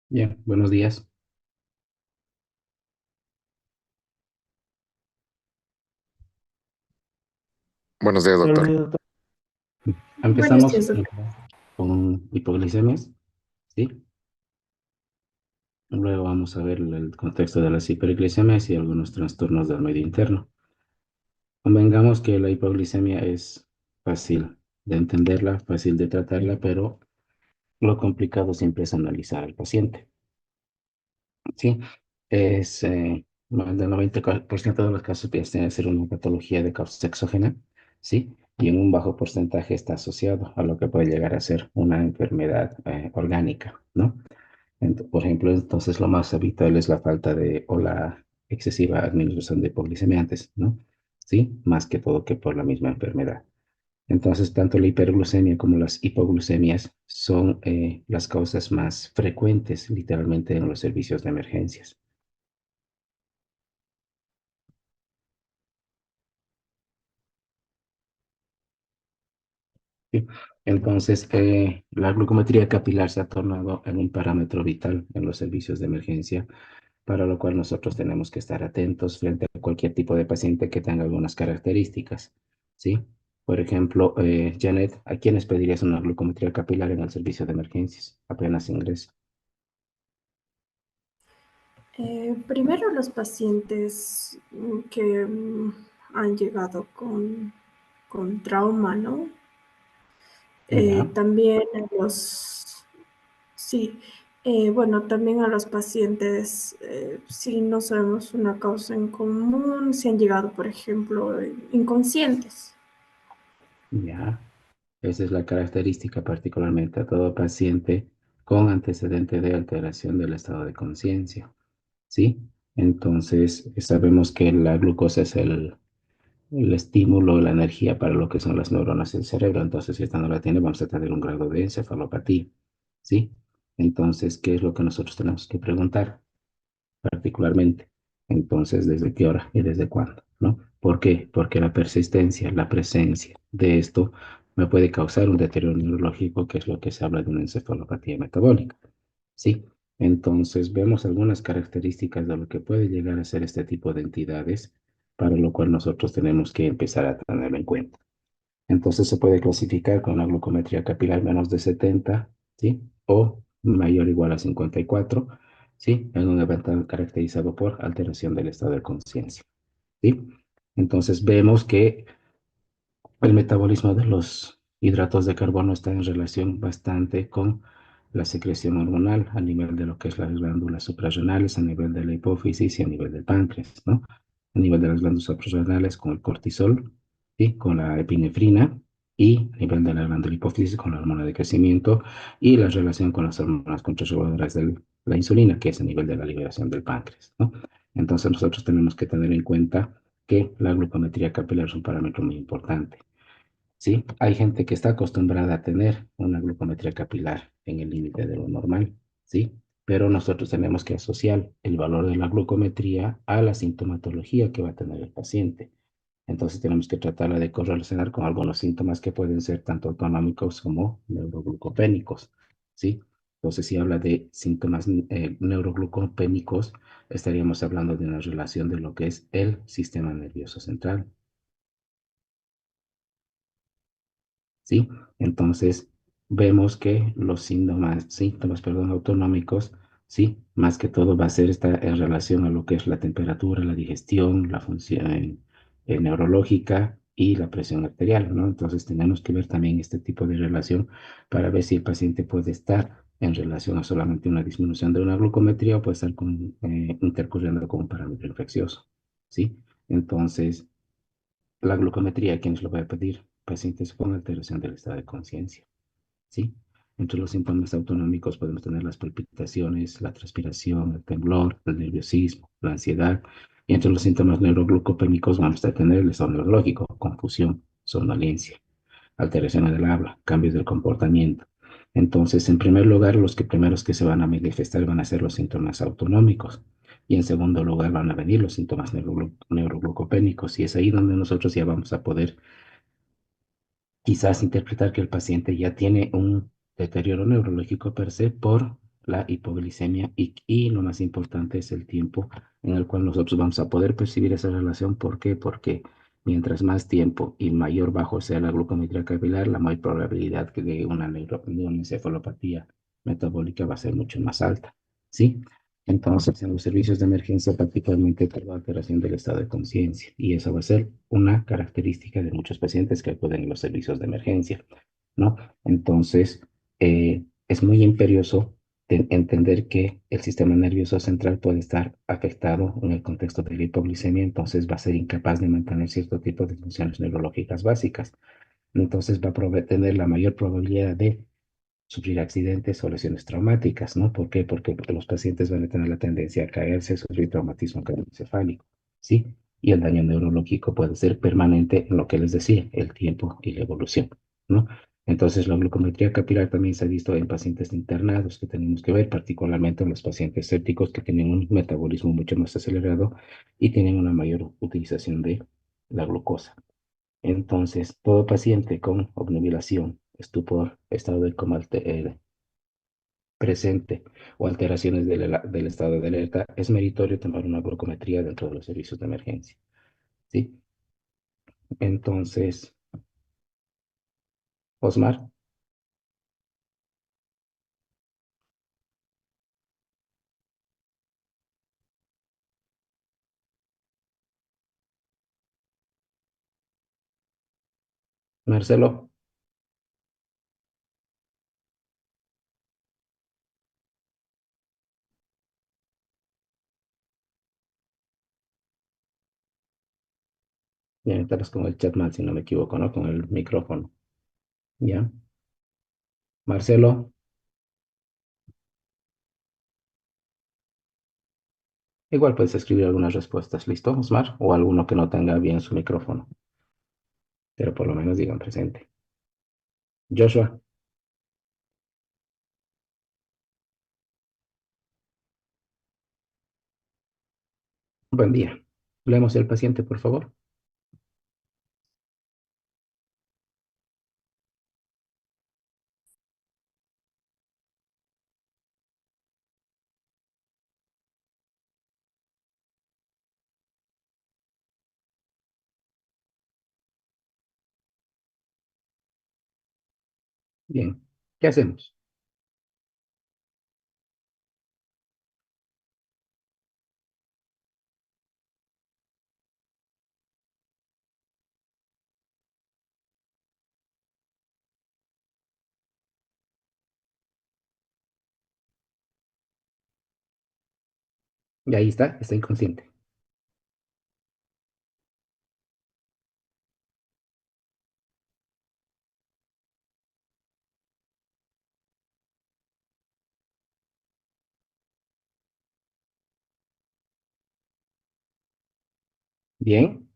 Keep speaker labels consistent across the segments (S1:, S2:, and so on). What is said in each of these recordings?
S1: Bien, buenos días.
S2: Buenos días,
S1: Buenos
S2: doctor.
S1: días, doctor.
S2: Buenos
S1: Empezamos
S2: días, doctor.
S1: con hipoglicemias, ¿sí? Luego vamos a ver el contexto de las hiperglicemias y algunos trastornos del medio interno. Convengamos que la hipoglicemia es fácil de entenderla, fácil de tratarla, pero lo complicado siempre es analizar al paciente, ¿sí? Es más del 90% de los casos tiene que ser una patología de causa exógena, ¿sí? Y en un bajo porcentaje está asociado a lo que puede llegar a ser una enfermedad orgánica, ¿no? Por ejemplo, entonces lo más habitual es la falta de o la excesiva administración de hipoglicemiantes, ¿no? ¿Sí? Más que todo que por la misma enfermedad. Entonces, tanto la hiperglucemia como las hipoglucemias son las causas más frecuentes, literalmente, en los servicios de emergencias. ¿Sí? Entonces, la glucometría capilar se ha tornado en un parámetro vital en los servicios de emergencia, para lo cual nosotros tenemos que estar atentos frente a cualquier tipo de paciente que tenga algunas características, ¿sí? Por ejemplo, Janet, ¿a quiénes pedirías una glucometría capilar en el servicio de emergencias apenas ingresa?
S2: Primero los pacientes que han llegado con trauma, ¿no?
S1: Ya,
S2: También a los, sí, bueno, también a los pacientes, si no sabemos una causa en común, si han llegado, por ejemplo, inconscientes.
S1: ya. Esa es la característica particularmente a todo paciente con antecedente de alteración del estado de conciencia, ¿sí? Entonces, sabemos que la glucosa es el estímulo, la energía para lo que son las neuronas del cerebro. Entonces, si esta no la tiene, vamos a tener un grado de encefalopatía, ¿sí? Entonces, ¿qué es lo que nosotros tenemos que preguntar particularmente? Entonces, ¿desde qué hora y desde cuándo? ¿No? ¿Por qué? Porque la persistencia, la presencia de esto me puede causar un deterioro neurológico, que es lo que se habla de una encefalopatía metabólica, ¿sí? Entonces, vemos algunas características de lo que puede llegar a ser este tipo de entidades, para lo cual nosotros tenemos que empezar a tenerlo en cuenta. Entonces, se puede clasificar con una glucometría capilar menos de 70, ¿sí? O mayor o igual a 54, ¿sí? En un evento caracterizado por alteración del estado de conciencia, ¿sí? Entonces, vemos que el metabolismo de los hidratos de carbono está en relación bastante con la secreción hormonal a nivel de lo que es las glándulas suprarrenales, a nivel de la hipófisis y a nivel del páncreas, ¿no? A nivel de las glándulas suprarrenales con el cortisol, ¿sí? Con la epinefrina, y a nivel de la glándula hipófisis con la hormona de crecimiento, y la relación con las hormonas contrarreguladoras de la insulina, que es a nivel de la liberación del páncreas, ¿no? Entonces nosotros tenemos que tener en cuenta que la glucometría capilar es un parámetro muy importante. ¿Sí? Hay gente que está acostumbrada a tener una glucometría capilar en el límite de lo normal, ¿sí? Pero nosotros tenemos que asociar el valor de la glucometría a la sintomatología que va a tener el paciente. Entonces tenemos que tratarla de correlacionar con algunos síntomas que pueden ser tanto autonómicos como neuroglucopénicos, ¿sí? Entonces, si habla de síntomas neuroglucopénicos, estaríamos hablando de una relación de lo que es el sistema nervioso central. ¿Sí? Entonces, vemos que los síntomas, perdón, autonómicos, ¿sí? Más que todo va a ser esta en relación a lo que es la temperatura, la digestión, la función neurológica y la presión arterial, ¿no? Entonces, tenemos que ver también este tipo de relación para ver si el paciente puede estar en relación a solamente una disminución de una glucometría o puede estar intercurriendo con un parámetro infeccioso, ¿sí? Entonces, la glucometría, ¿quiénes lo va a pedir? Pacientes con alteración del estado de conciencia, ¿sí? Entre los síntomas autonómicos podemos tener las palpitaciones, la transpiración, el temblor, el nerviosismo, la ansiedad. Y entre los síntomas neuroglucopénicos vamos a tener el estado neurológico, confusión, somnolencia, alteraciones del habla, cambios del comportamiento. Entonces, en primer lugar, los que primeros que se van a manifestar van a ser los síntomas autonómicos. Y en segundo lugar van a venir los síntomas neuroglucopénicos. Y es ahí donde nosotros ya vamos a poder quizás interpretar que el paciente ya tiene un deterioro neurológico per se por la hipoglicemia y lo más importante es el tiempo en el cual nosotros vamos a poder percibir esa relación. ¿Por qué? Porque mientras más tiempo y mayor bajo sea la glucometría capilar, la mayor probabilidad que de de una encefalopatía metabólica va a ser mucho más alta. ¿Sí? Entonces, en los servicios de emergencia, prácticamente toda alteración del estado de conciencia. Y esa va a ser una característica de muchos pacientes que acuden a los servicios de emergencia, ¿no? Entonces, es muy imperioso entender que el sistema nervioso central puede estar afectado en el contexto de la hipoglicemia, entonces va a ser incapaz de mantener cierto tipo de funciones neurológicas básicas. Entonces va a tener la mayor probabilidad de sufrir accidentes o lesiones traumáticas, ¿no? ¿Por qué? Porque los pacientes van a tener la tendencia a caerse, sufrir traumatismo craneoencefálico, ¿sí? Y el daño neurológico puede ser permanente en lo que les decía, el tiempo y la evolución, ¿no? Entonces, la glucometría capilar también se ha visto en pacientes internados que tenemos que ver, particularmente en los pacientes sépticos que tienen un metabolismo mucho más acelerado y tienen una mayor utilización de la glucosa. Entonces, todo paciente con obnubilación, estupor, estado de coma presente o alteraciones del estado de alerta, es meritorio tomar una glucometría dentro de los servicios de emergencia. ¿Sí? Entonces, Osmar, Marcelo, ya estarás con el chat mal si no me equivoco, ¿no? Con el micrófono. ¿Ya? Marcelo, igual puedes escribir algunas respuestas, ¿listo, Osmar? O alguno que no tenga bien su micrófono, pero por lo menos digan presente. Joshua, buen día. Leemos el paciente, por favor. Bien. ¿Qué hacemos? Y ahí está inconsciente. Bien.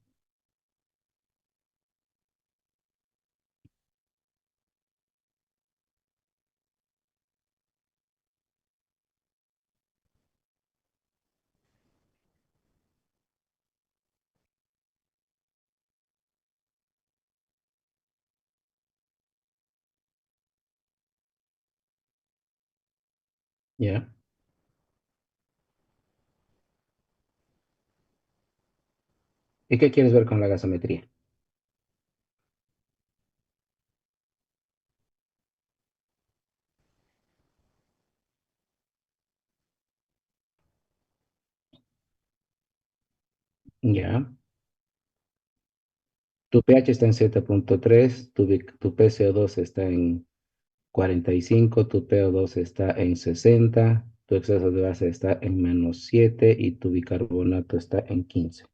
S1: Ya. ¿Y qué quieres ver con la gasometría? Ya. Tu pH está en 7,3, tu PCO2 está en 45, tu PO2 está en 60, tu exceso de base está en -7 y tu bicarbonato está en 15.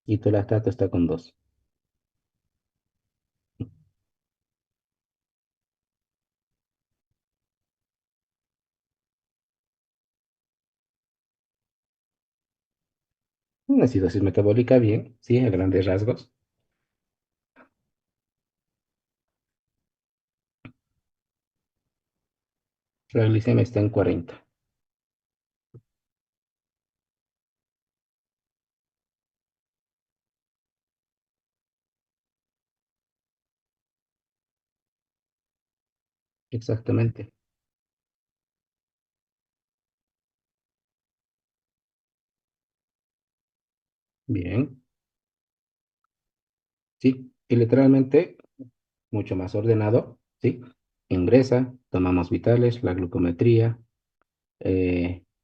S1: Y tu lactato está con 2. Una acidosis metabólica bien, sí, a grandes rasgos. La glicemia está en 40. Exactamente. Bien, sí, y literalmente mucho más ordenado, ¿sí? Ingresa, tomamos vitales, la glucometría,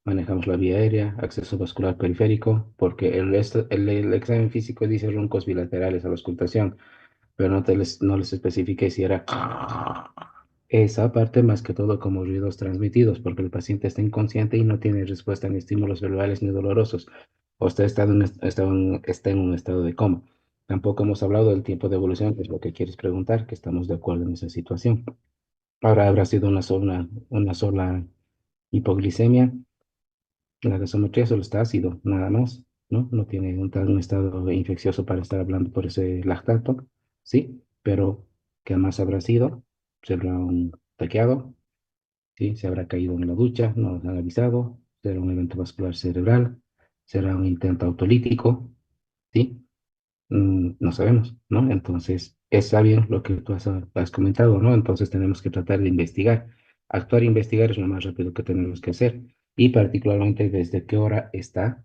S1: manejamos la vía aérea, acceso vascular periférico, porque el examen físico dice roncos bilaterales a la auscultación, pero no les especifiqué si era esa parte más que todo como ruidos transmitidos, porque el paciente está inconsciente y no tiene respuesta ni estímulos verbales ni dolorosos, o está en un estado de coma. Tampoco hemos hablado del tiempo de evolución, que es lo que quieres preguntar, que estamos de acuerdo en esa situación. Ahora habrá sido una sola hipoglicemia. La gasometría solo está ácido, nada más, ¿no? No tiene un estado infeccioso para estar hablando por ese lactato, ¿sí? Pero, ¿qué más habrá sido? ¿Será un taqueado? ¿Sí? ¿Se habrá caído en la ducha? ¿No nos han avisado? ¿Será un evento vascular cerebral? ¿Será un intento autolítico? ¿Sí? No sabemos, ¿no? Entonces, está bien lo que tú has comentado, ¿no? Entonces tenemos que tratar de investigar. Actuar e investigar es lo más rápido que tenemos que hacer. Y particularmente desde qué hora está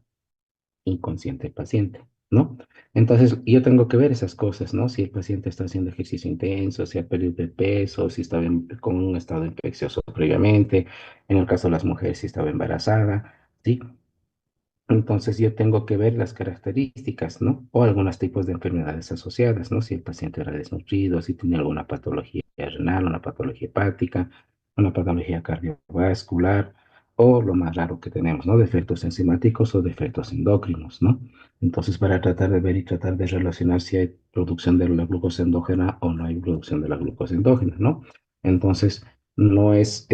S1: inconsciente el paciente, ¿no? Entonces, yo tengo que ver esas cosas, ¿no? Si el paciente está haciendo ejercicio intenso, si ha perdido de peso, si estaba con un estado infeccioso previamente, en el caso de las mujeres, si estaba embarazada, ¿sí? Entonces yo tengo que ver las características, ¿no? O algunos tipos de enfermedades asociadas, ¿no? Si el paciente era desnutrido, si tenía alguna patología renal, una patología hepática, una patología cardiovascular, o lo más raro que tenemos, ¿no? Defectos enzimáticos o defectos endocrinos, ¿no? Entonces, para tratar de ver y tratar de relacionar si hay producción de la glucosa endógena o no hay producción de la glucosa endógena, ¿no? Entonces, no es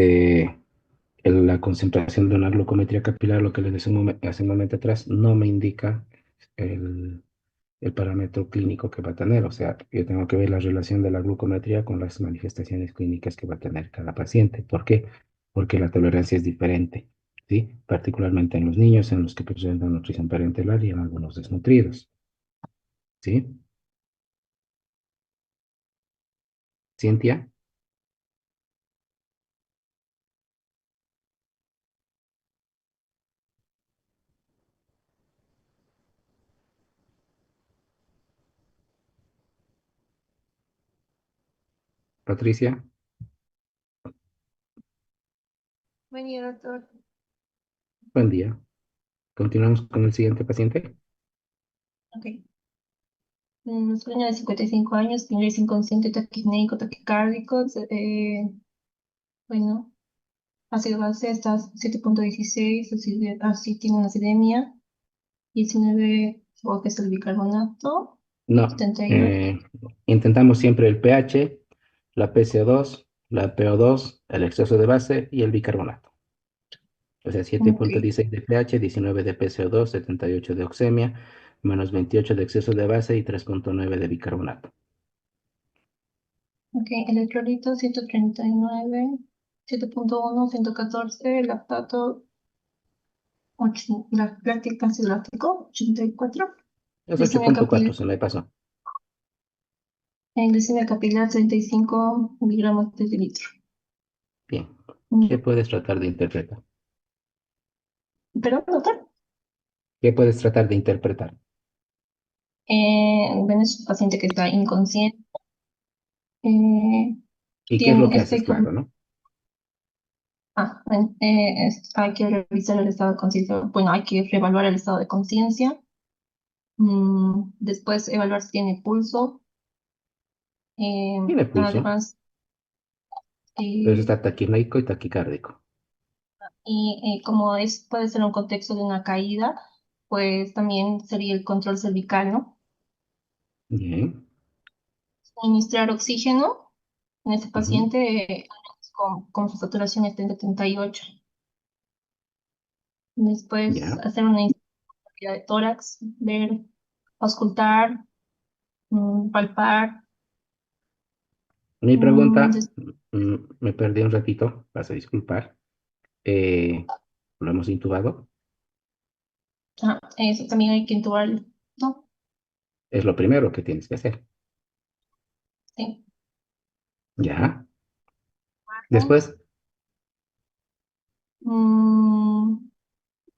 S1: la concentración de una glucometría capilar, lo que les decía hace un momento atrás, no me indica el, el parámetro clínico que va a tener. O sea, yo tengo que ver la relación de la glucometría con las manifestaciones clínicas que va a tener cada paciente. ¿Por qué? Porque la tolerancia es diferente, ¿sí? Particularmente en los niños, en los que presentan nutrición parenteral y en algunos desnutridos, ¿sí? Cintia, Patricia,
S3: Buen día, doctor.
S1: buen día. Continuamos con el siguiente paciente.
S3: Ok. Sueño de 55 años, inglés inconsciente, taquipnéico, taquicárdico. Bueno, ácido base está 7.16, así tiene una acidemia. 19, supongo que es el bicarbonato.
S1: No,
S3: 78.
S1: intentamos siempre el pH, la PCO2, la PO2, el exceso de base y el bicarbonato. O sea,
S3: Ok,
S1: 7.16 de pH, 19 de PCO2, 78 de oxemia, menos 28 de exceso de base y 3.9 de bicarbonato.
S3: ok. Electrolito 139, 7.1, 114, lactato, láctico, ácido láctico, 84.
S1: Es
S3: Glicemia
S1: 8.4,
S3: capilar.
S1: se me pasó.
S3: En glicemia capilar 35 miligramos de litro.
S1: Bien. ¿Qué
S3: Mm,
S1: puedes tratar de interpretar?
S3: Pero, doctor,
S1: ¿Qué puedes tratar de interpretar?
S3: bueno, es un paciente que está inconsciente, eh,
S1: ¿Y qué es lo
S3: tiene
S1: que haces? Claro, ¿no?
S3: bueno, hay que revisar el estado de conciencia, bueno, hay que reevaluar el estado de conciencia, después evaluar si tiene pulso, eh,
S1: Tiene pulso,
S3: además,
S1: pero
S3: eh,
S1: está taquipnéico y taquicárdico.
S3: como puede ser un contexto de una caída, pues también sería el control cervical, ¿no?
S1: Bien.
S3: Suministrar oxígeno en este
S1: Ujú.
S3: paciente con su saturación está en 78. Después
S1: Ya.
S3: hacer una instancia de tórax, ver, auscultar, palpar.
S1: Mi
S3: mm,
S1: pregunta,
S3: des-
S1: me perdí un ratito, vas a disculpar. Eh, ¿Lo hemos intubado?
S3: Eso también hay que intubarlo, ¿no?
S1: Es lo primero que tienes que hacer.
S3: Sí.
S1: Ya.
S3: ¿No?
S1: Después,
S3: Mm,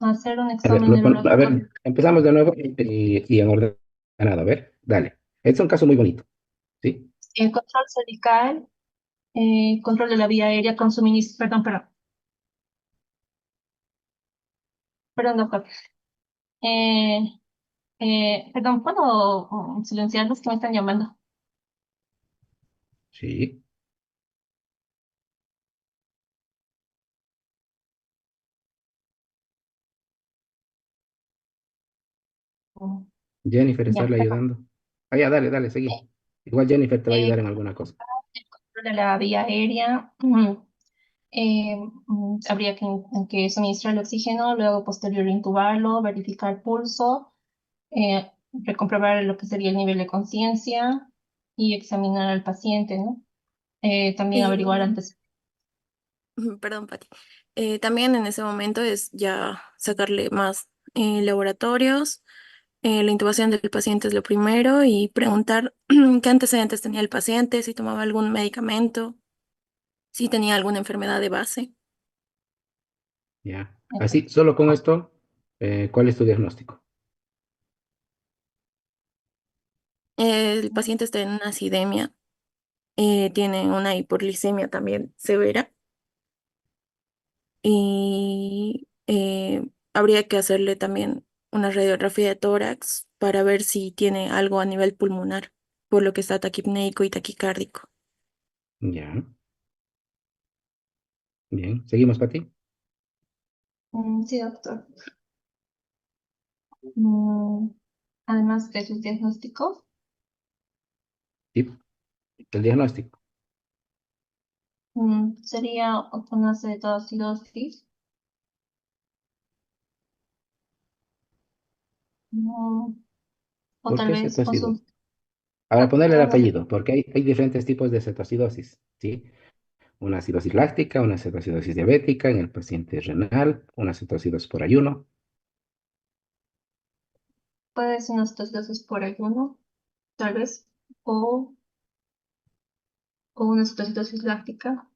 S3: hacer un
S1: A ver,
S3: examen
S1: a
S3: neurológico.
S1: ver, empezamos de nuevo y en orden. A ver, dale. Es un caso muy bonito, ¿sí?
S3: El control cervical, control de la vía aérea con suministro, perdón, doctor. Eh, perdón, ¿puedo silenciarlos que me están llamando?
S1: Sí.
S3: Mm,
S1: Jennifer,
S3: Ya,
S1: estarle
S3: perdón.
S1: ayudando. Ah, ya, dale, dale, seguí. Igual Jennifer te va a ayudar en alguna cosa.
S3: Control de la vía aérea. Habría que suministrar el oxígeno, luego posterior intubarlo, verificar pulso, recomprobar lo que sería el nivel de conciencia y examinar al paciente, ¿no? También
S2: Y,
S3: averiguar antes.
S4: Perdón, Pati. También en ese momento es ya sacarle más laboratorios. La intubación del paciente es lo primero y preguntar qué antecedentes tenía el paciente, si tomaba algún medicamento, si tenía alguna enfermedad de base.
S1: Ya. Así, solo con esto, ¿cuál es tu diagnóstico?
S4: El paciente está en una acidemia, tiene una hipoglicemia también severa y habría que hacerle también una radiografía de tórax para ver si tiene algo a nivel pulmonar, por lo que está taquipnéico y taquicárdico.
S1: Ya. Bien. ¿Seguimos, Pati?
S3: Sí, doctor. Mm, Además de sus diagnósticos,
S1: Sí. El diagnóstico.
S3: sería una cetoacidosis, mm, o
S1: ¿Por
S3: tal
S1: qué
S3: vez
S1: cetoacidosis? Ahora ponerle el
S3: una,
S1: apellido, porque hay diferentes tipos de cetoacidosis, ¿sí? Una acidosis láctica, una cetoacidosis diabética en el paciente renal, una cetoacidosis por ayuno.
S3: puede ser una cetoacidosis por ayuno, tal vez, o, o una cetoacidosis láctica,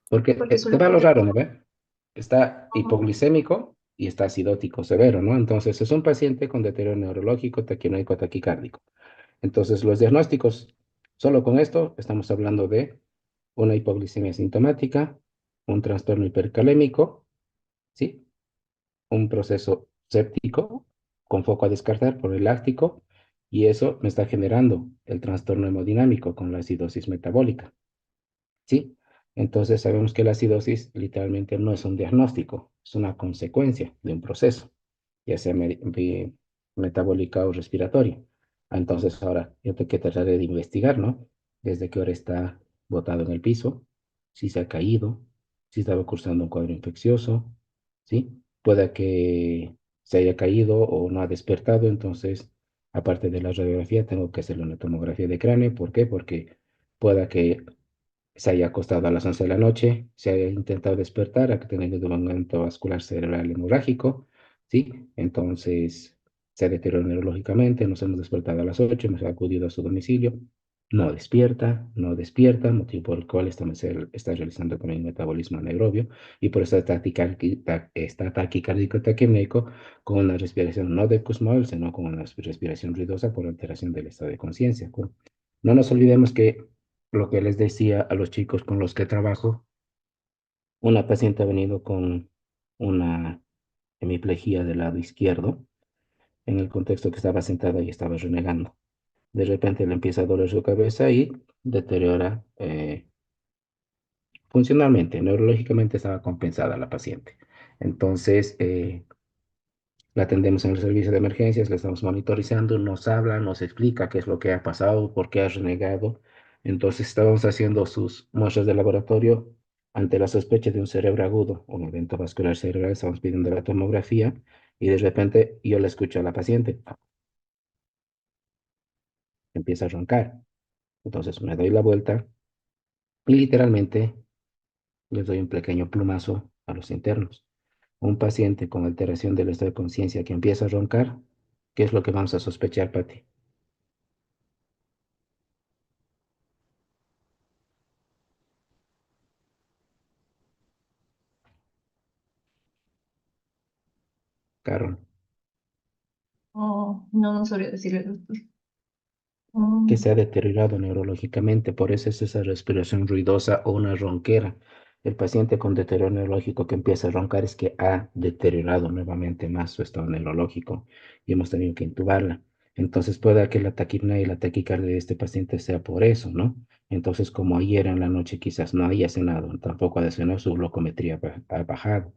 S1: Porque
S3: porque
S1: te
S3: suele
S1: va lo
S3: ocurrir.
S1: raro, ¿no ve? Está hipoglicémico y está acidótico severo, ¿no? Entonces es un paciente con deterioro neurológico, taquinoico, taquicárdico. Entonces los diagnósticos, solo con esto, estamos hablando de una hipoglicemia sintomática, un trastorno hipercalémico, ¿sí? Un proceso séptico con foco a descartar por el láctico y eso me está generando el trastorno hemodinámico con la acidosis metabólica. ¿Sí? Entonces sabemos que la acidosis literalmente no es un diagnóstico, es una consecuencia de un proceso, ya sea metabólica o respiratoria. Entonces ahora yo tengo que tratar de investigar, ¿no? Desde qué hora está botado en el piso, si se ha caído, si estaba cursando un cuadro infeccioso, ¿sí? Pueda que se haya caído o no ha despertado, entonces, aparte de la radiografía, tengo que hacerle una tomografía de cráneo. ¿Por qué? Porque pueda que se haya acostado a las 11 de la noche, se haya intentado despertar, ha tenido un evento vascular cerebral hemorrágico, ¿sí? Entonces se deterioró neurológicamente, nos hemos despertado a las 8, hemos acudido a su domicilio, no despierta, no despierta, motivo por el cual está realizando también metabolismo anaerobio y por eso está taquicárdico taquimneco con una respiración no de Kussmaul, sino con una respiración ruidosa por alteración del estado de conciencia. No nos olvidemos que lo que les decía a los chicos con los que trabajo, una paciente ha venido con una hemiplegia del lado izquierdo, en el contexto que estaba sentada y estaba renegando. De repente le empieza a doler su cabeza y deteriora funcionalmente, neurológicamente estaba compensada la paciente. Entonces, la atendemos en el servicio de emergencias, la estamos monitorizando, nos habla, nos explica qué es lo que ha pasado, por qué ha renegado. Entonces estábamos haciendo sus muestras de laboratorio ante la sospecha de un cerebro agudo, un evento vascular cerebral, estamos pidiendo la tomografía y de repente yo le escucho a la paciente, empieza a roncar. Entonces me doy la vuelta y literalmente les doy un pequeño plumazo a los internos. Un paciente con alteración del estado de conciencia que empieza a roncar, ¿qué es lo que vamos a sospechar, Pati? Carol.
S3: Oh, no, no sabría decirle, doctor.
S1: Que se
S3: Mm,
S1: ha deteriorado neurológicamente, por eso es esa respiración ruidosa o una ronquera. El paciente con deterioro neurológico que empieza a roncar es que ha deteriorado nuevamente más su estado neurológico y hemos tenido que intubarla. Entonces puede que la taquipnea y la taquicardia de este paciente sea por eso, ¿no? Entonces, como ayer en la noche quizás no haya cenado, tampoco ha cenado, su glucometría ha bajado.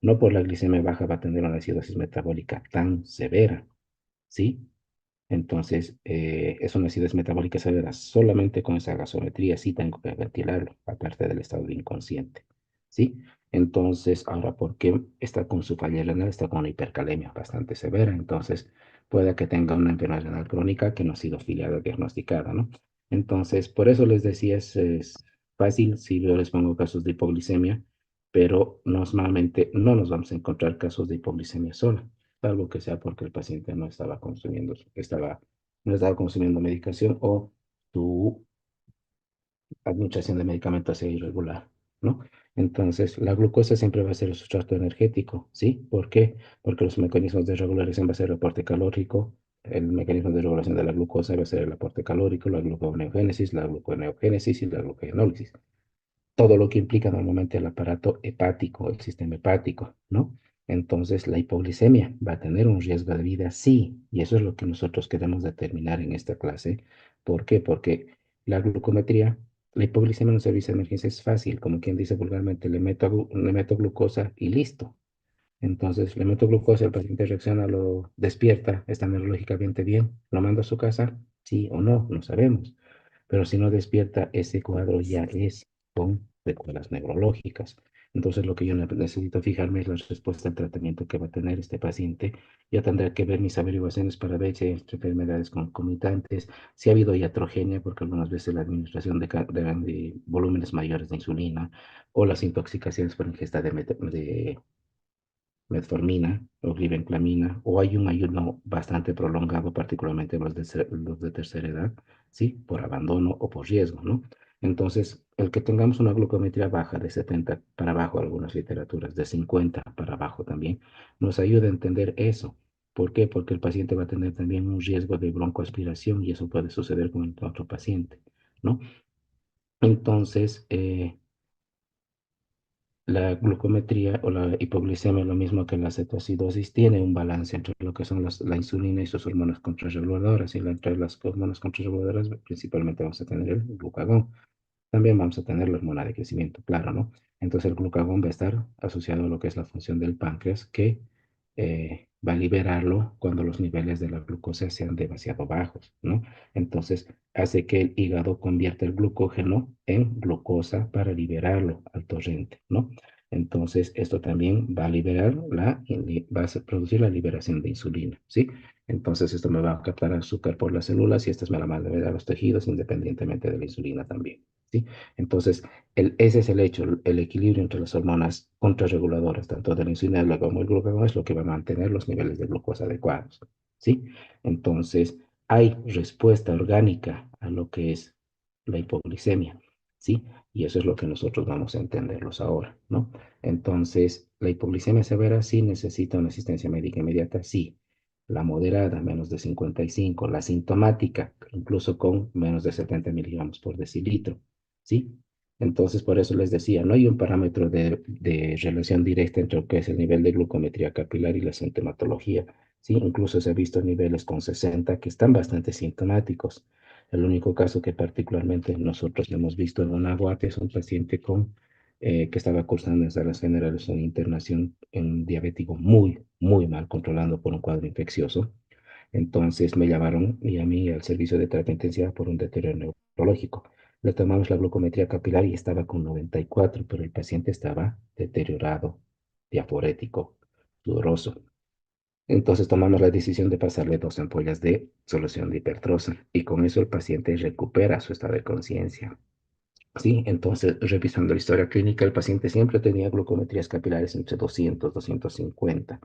S1: No por la glicemia baja va a tener una acidosis metabólica tan severa, ¿sí? Entonces, es una acidez metabólica severa. Solamente con esa gasometría sí tengo que ventilarlo, aparte del estado de inconsciente. ¿Sí? Entonces, ahora, ¿por qué está con su falla renal? Está con una hipercalemia bastante severa. Entonces, puede que tenga una enfermedad renal crónica que no ha sido filiada diagnosticada, ¿no? Entonces, por eso les decía, es fácil si yo les pongo casos de hipoglicemia, pero normalmente no nos vamos a encontrar casos de hipoglicemia sola, salvo que sea porque el paciente no estaba consumiendo medicación o su administración de medicamentos sea irregular, ¿no? Entonces, la glucosa siempre va a ser el sustrato energético, ¿sí? ¿Por qué? Porque los mecanismos de regulación va a ser el aporte calórico, el mecanismo de regulación de la glucosa va a ser el aporte calórico, la gluconeogénesis, la gluconeogénesis y la glucogenólisis, todo lo que implica normalmente el aparato hepático, el sistema hepático, ¿no? Entonces, la hipoglicemia va a tener un riesgo de vida, sí, y eso es lo que nosotros queremos determinar en esta clase. ¿Por qué? Porque la glucometría, la hipoglicemia en un servicio de emergencia es fácil, como quien dice vulgarmente, le meto glucosa y listo. Entonces, le meto glucosa, el paciente reacciona, lo despierta, está neurológicamente bien, lo mando a su casa, sí o no, no sabemos. Pero si no despierta, ese cuadro ya es con secuelas neurológicas. Entonces, lo que yo necesito fijarme es la respuesta al tratamiento que va a tener este paciente. Yo tendré que ver mis averiguaciones para ver si hay enfermedades concomitantes, si ha habido iatrogenia, porque algunas veces la administración de volúmenes mayores de insulina o las intoxicaciones por ingesta de metformina o glibenclamina, o hay un ayuno bastante prolongado, particularmente los de tercera edad, ¿sí? Por abandono o por riesgo, ¿no? Entonces, el que tengamos una glucometría baja de 70 para abajo, algunas literaturas, de 50 para abajo también, nos ayuda a entender eso. ¿Por qué? Porque el paciente va a tener también un riesgo de broncoaspiración y eso puede suceder con el otro paciente, ¿no? Entonces, la glucometría o la hipoglicemia, lo mismo que la cetoacidosis, tiene un balance entre lo que son la insulina y sus hormonas contrarreguladoras. Y entre las hormonas contrarreguladoras, principalmente vamos a tener el glucagón. También vamos a tener la hormona de crecimiento, claro, ¿no? Entonces el glucagón va a estar asociado a lo que es la función del páncreas, que va a liberarlo cuando los niveles de la glucosa sean demasiado bajos, ¿no? Entonces hace que el hígado convierta el glucógeno en glucosa para liberarlo al torrente, ¿no? Entonces esto también va a liberar va a producir la liberación de insulina, ¿sí? Entonces esto me va a captar azúcar por las células y estas me la mandan a los tejidos independientemente de la insulina también. ¿Sí? Entonces, ese es el hecho, el equilibrio entre las hormonas contrarreguladoras, tanto de la insulina como el glucagón, es lo que va a mantener los niveles de glucosa adecuados. ¿Sí? Entonces, hay respuesta orgánica a lo que es la hipoglicemia. ¿Sí? Y eso es lo que nosotros vamos a entenderlos ahora, ¿no? Entonces, la hipoglicemia severa sí necesita una asistencia médica inmediata, sí. La moderada, menos de 55. La sintomática, incluso con menos de 70 miligramos por decilitro. ¿Sí? Entonces, por eso les decía, no hay un parámetro de relación directa entre lo que es el nivel de glucometría capilar y la sintomatología. ¿Sí? Incluso se ha visto niveles con 60 que están bastante sintomáticos. El único caso que particularmente nosotros hemos visto en una guardia es un paciente que estaba cursando en salas generales una internación en un diabético muy, muy mal controlando por un cuadro infeccioso. Entonces me llamaron y a mí al servicio de terapia intensiva por un deterioro neurológico. Le tomamos la glucometría capilar y estaba con 94, pero el paciente estaba deteriorado, diaforético, sudoroso. Entonces tomamos la decisión de pasarle 2 ampollas de solución de hipertrosa y con eso el paciente recupera su estado de conciencia. Sí, entonces revisando la historia clínica, el paciente siempre tenía glucometrías capilares entre 200, 250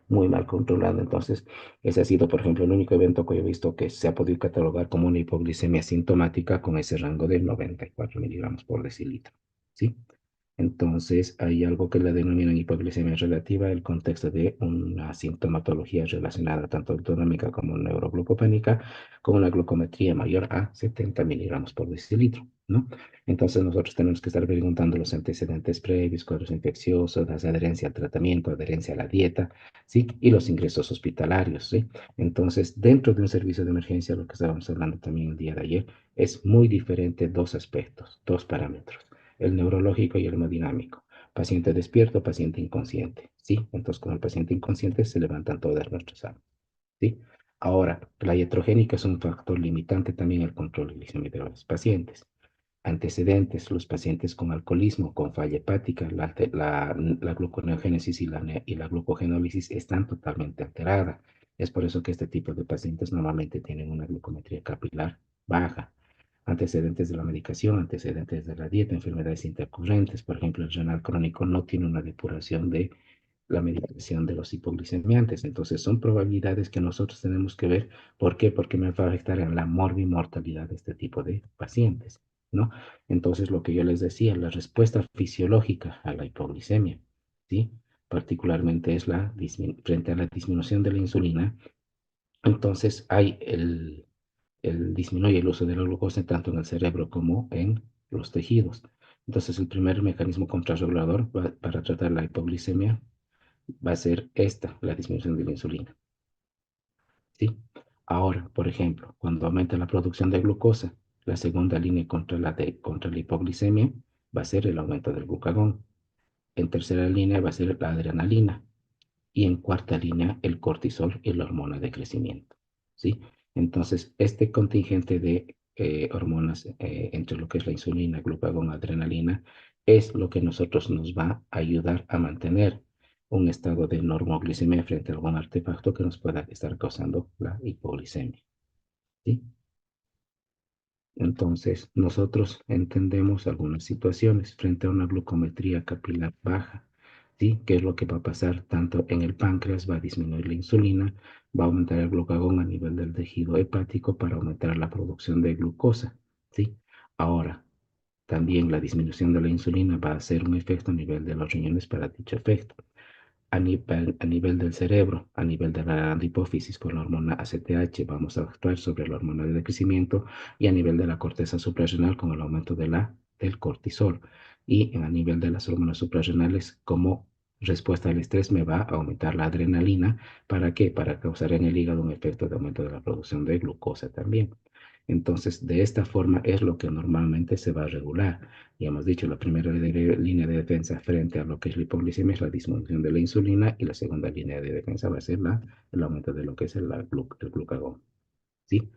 S1: muy mal controlado. Entonces, ese ha sido, por ejemplo, el único evento que yo he visto que se ha podido catalogar como una hipoglicemia sintomática con ese rango de 94 miligramos por decilitro. ¿Sí? Entonces, hay algo que la denominan hipoglucemia relativa, el contexto de una sintomatología relacionada tanto autonómica como neuroglucopénica, con una glucometría mayor a 70 miligramos por decilitro, ¿no? Entonces, nosotros tenemos que estar preguntando los antecedentes previos, cuadros infecciosos, las adherencia al tratamiento, adherencia a la dieta, ¿sí? Y los ingresos hospitalarios, ¿sí? Entonces, dentro de un servicio de emergencia, lo que estábamos hablando también el día de ayer, es muy diferente dos aspectos, dos parámetros, el neurológico y el hemodinámico. Paciente despierto, paciente inconsciente, ¿sí? Entonces, con el paciente inconsciente se levantan todas nuestras armas, ¿sí? Ahora, la iatrogénica es un factor limitante también al control glicémico de los pacientes. Antecedentes, los pacientes con alcoholismo, con falla hepática, la gluconeogénesis y la glucogenólisis están totalmente alteradas. Es por eso que este tipo de pacientes normalmente tienen una glucometría capilar baja. Antecedentes de la medicación, antecedentes de la dieta, enfermedades intercurrentes, por ejemplo, el renal crónico no tiene una depuración de la medicación de los hipoglicemiantes. Entonces, son probabilidades que nosotros tenemos que ver. ¿Por qué? Porque me va a afectar en la morbimortalidad de este tipo de pacientes, ¿no? Entonces, lo que yo les decía, la respuesta fisiológica a la hipoglicemia, ¿sí? Particularmente es frente a la disminución de la insulina. Entonces, disminuye el uso de la glucosa tanto en el cerebro como en los tejidos. Entonces, el primer mecanismo contrarregulador para tratar la hipoglicemia va a ser la disminución de la insulina, ¿sí? Ahora, por ejemplo, cuando aumenta la producción de glucosa, la segunda línea contra la hipoglicemia va a ser el aumento del glucagón. En tercera línea va a ser la adrenalina. Y en cuarta línea, el cortisol y la hormona de crecimiento, ¿sí? Entonces, este contingente de hormonas entre lo que es la insulina, glucagón, adrenalina, es lo que nosotros nos va a ayudar a mantener un estado de normoglicemia frente a algún artefacto que nos pueda estar causando la hipoglicemia, ¿sí? Entonces, nosotros entendemos algunas situaciones frente a una glucometría capilar baja, ¿sí? ¿Qué es lo que va a pasar? Tanto en el páncreas va a disminuir la insulina, va a aumentar el glucagón a nivel del tejido hepático para aumentar la producción de glucosa, ¿sí? Ahora, también la disminución de la insulina va a hacer un efecto a nivel de los riñones para dicho efecto a nivel del cerebro, a nivel de la hipófisis por la hormona ACTH, vamos a actuar sobre la hormona de crecimiento y a nivel de la corteza suprarrenal con el aumento del cortisol. Y a nivel de las hormonas suprarrenales, como respuesta al estrés, me va a aumentar la adrenalina. ¿Para qué? Para causar en el hígado un efecto de aumento de la producción de glucosa también. Entonces, de esta forma es lo que normalmente se va a regular. Y hemos dicho, la primera línea de defensa frente a lo que es la hipoglicemia es la disminución de la insulina y la segunda línea de defensa va a ser el aumento de lo que es el glucagón, ¿sí?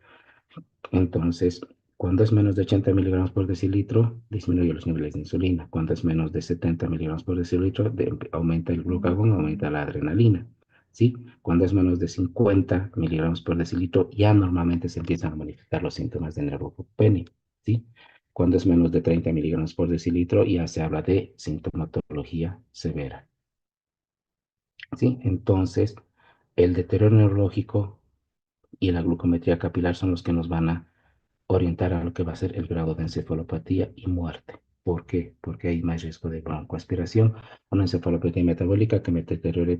S1: Entonces, cuando es menos de 80 miligramos por decilitro, disminuye los niveles de insulina. Cuando es menos de 70 miligramos por decilitro, aumenta el glucagón, aumenta la adrenalina, ¿sí? Cuando es menos de 50 miligramos por decilitro, ya normalmente se empiezan a manifestar los síntomas de neuroglucopenia, ¿sí? Cuando es menos de 30 miligramos por decilitro, ya se habla de sintomatología severa, ¿sí? Entonces, el deterioro neurológico y la glucometría capilar son los que nos van a orientar a lo que va a ser el grado de encefalopatía y muerte. ¿Por qué? Porque hay más riesgo de broncoaspiración, una encefalopatía metabólica que me deteriore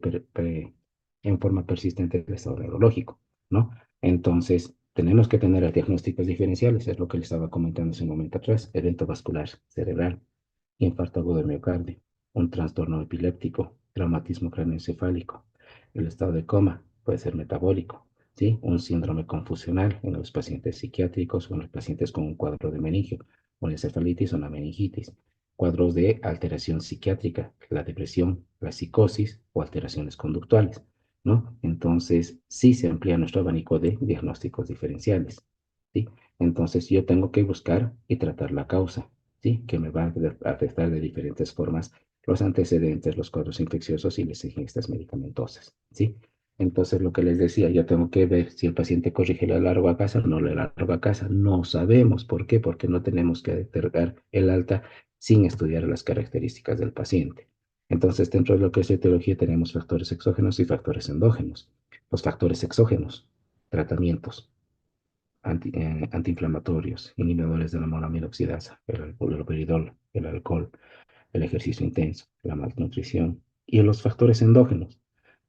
S1: en forma persistente el estado neurológico, ¿no? Entonces, tenemos que tener diagnósticos diferenciales, es lo que le estaba comentando hace un momento atrás, evento vascular cerebral, infarto agudo de miocardio, un trastorno epiléptico, traumatismo craneoencefálico, el estado de coma puede ser metabólico, ¿sí? Un síndrome confusional en los pacientes psiquiátricos o en los pacientes con un cuadro de meningio, una encefalitis o una meningitis, cuadros de alteración psiquiátrica, la depresión, la psicosis o alteraciones conductuales, ¿no? Entonces, sí se amplía nuestro abanico de diagnósticos diferenciales, ¿sí? Entonces, yo tengo que buscar y tratar la causa, ¿sí? Que me va a afectar de diferentes formas los antecedentes, los cuadros infecciosos y las ingestas medicamentosas, ¿sí? Entonces, lo que les decía, yo tengo que ver si el paciente corrige el largo a casa o no le largo a casa. No sabemos por qué, porque no tenemos que determinar el alta sin estudiar las características del paciente. Entonces, dentro de lo que es etiología tenemos factores exógenos y factores endógenos. Los factores exógenos, tratamientos antiinflamatorios, inhibidores de la monoamina oxidasa, el haloperidol, el alcohol, el ejercicio intenso, la malnutrición y los factores endógenos,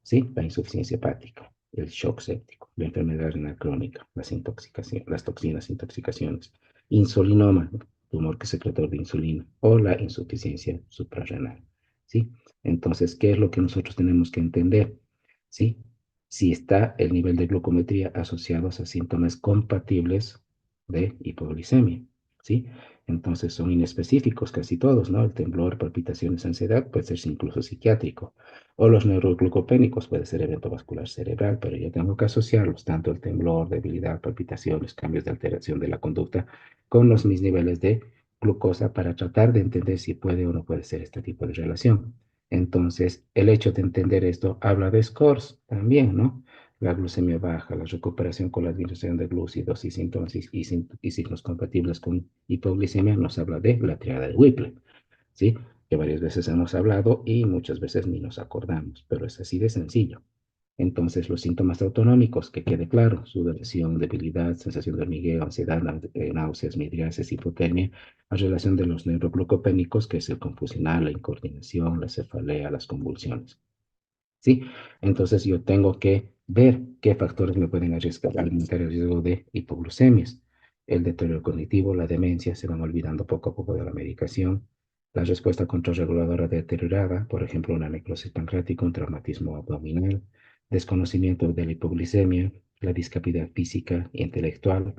S1: ¿sí? La insuficiencia hepática, el shock séptico, la enfermedad renal crónica, las intoxicaciones, las toxinas, intoxicaciones, insulinoma, tumor que secretor de insulina, o la insuficiencia suprarrenal, ¿sí? Entonces, ¿qué es lo que nosotros tenemos que entender? ¿Sí? Si está el nivel de glucometría asociados a síntomas compatibles de hipoglicemia, ¿sí? Entonces son inespecíficos casi todos, ¿no? El temblor, palpitaciones, ansiedad puede ser incluso psiquiátrico. O los neuroglucopénicos puede ser evento vascular cerebral, pero yo tengo que asociarlos, tanto el temblor, debilidad, palpitaciones, cambios de alteración de la conducta, con los mis niveles de glucosa para tratar de entender si puede o no puede ser este tipo de relación. Entonces, el hecho de entender esto habla de scores también, ¿no? La glucemia baja, la recuperación con la administración de glúcidos y síntomas y signos compatibles con hipoglicemia nos habla de la triada de Whipple, ¿sí? Que varias veces hemos hablado y muchas veces ni nos acordamos, pero es así de sencillo. Entonces, los síntomas autonómicos, que quede claro, sudoración, debilidad, sensación de hormigueo, ansiedad, náuseas, midriasis, hipotermia, a relación de los neuroglucopénicos, que es el confusional, la incoordinación, la cefalea, las convulsiones. ¿Sí? Entonces yo tengo que ver qué factores me pueden arriesgar, aumentar el riesgo de hipoglucemias. El deterioro cognitivo, la demencia, se van olvidando poco a poco de la medicación. La respuesta contrarreguladora deteriorada, por ejemplo, una necrosis pancreática, un traumatismo abdominal, desconocimiento de la hipoglicemia, la discapacidad física e intelectual,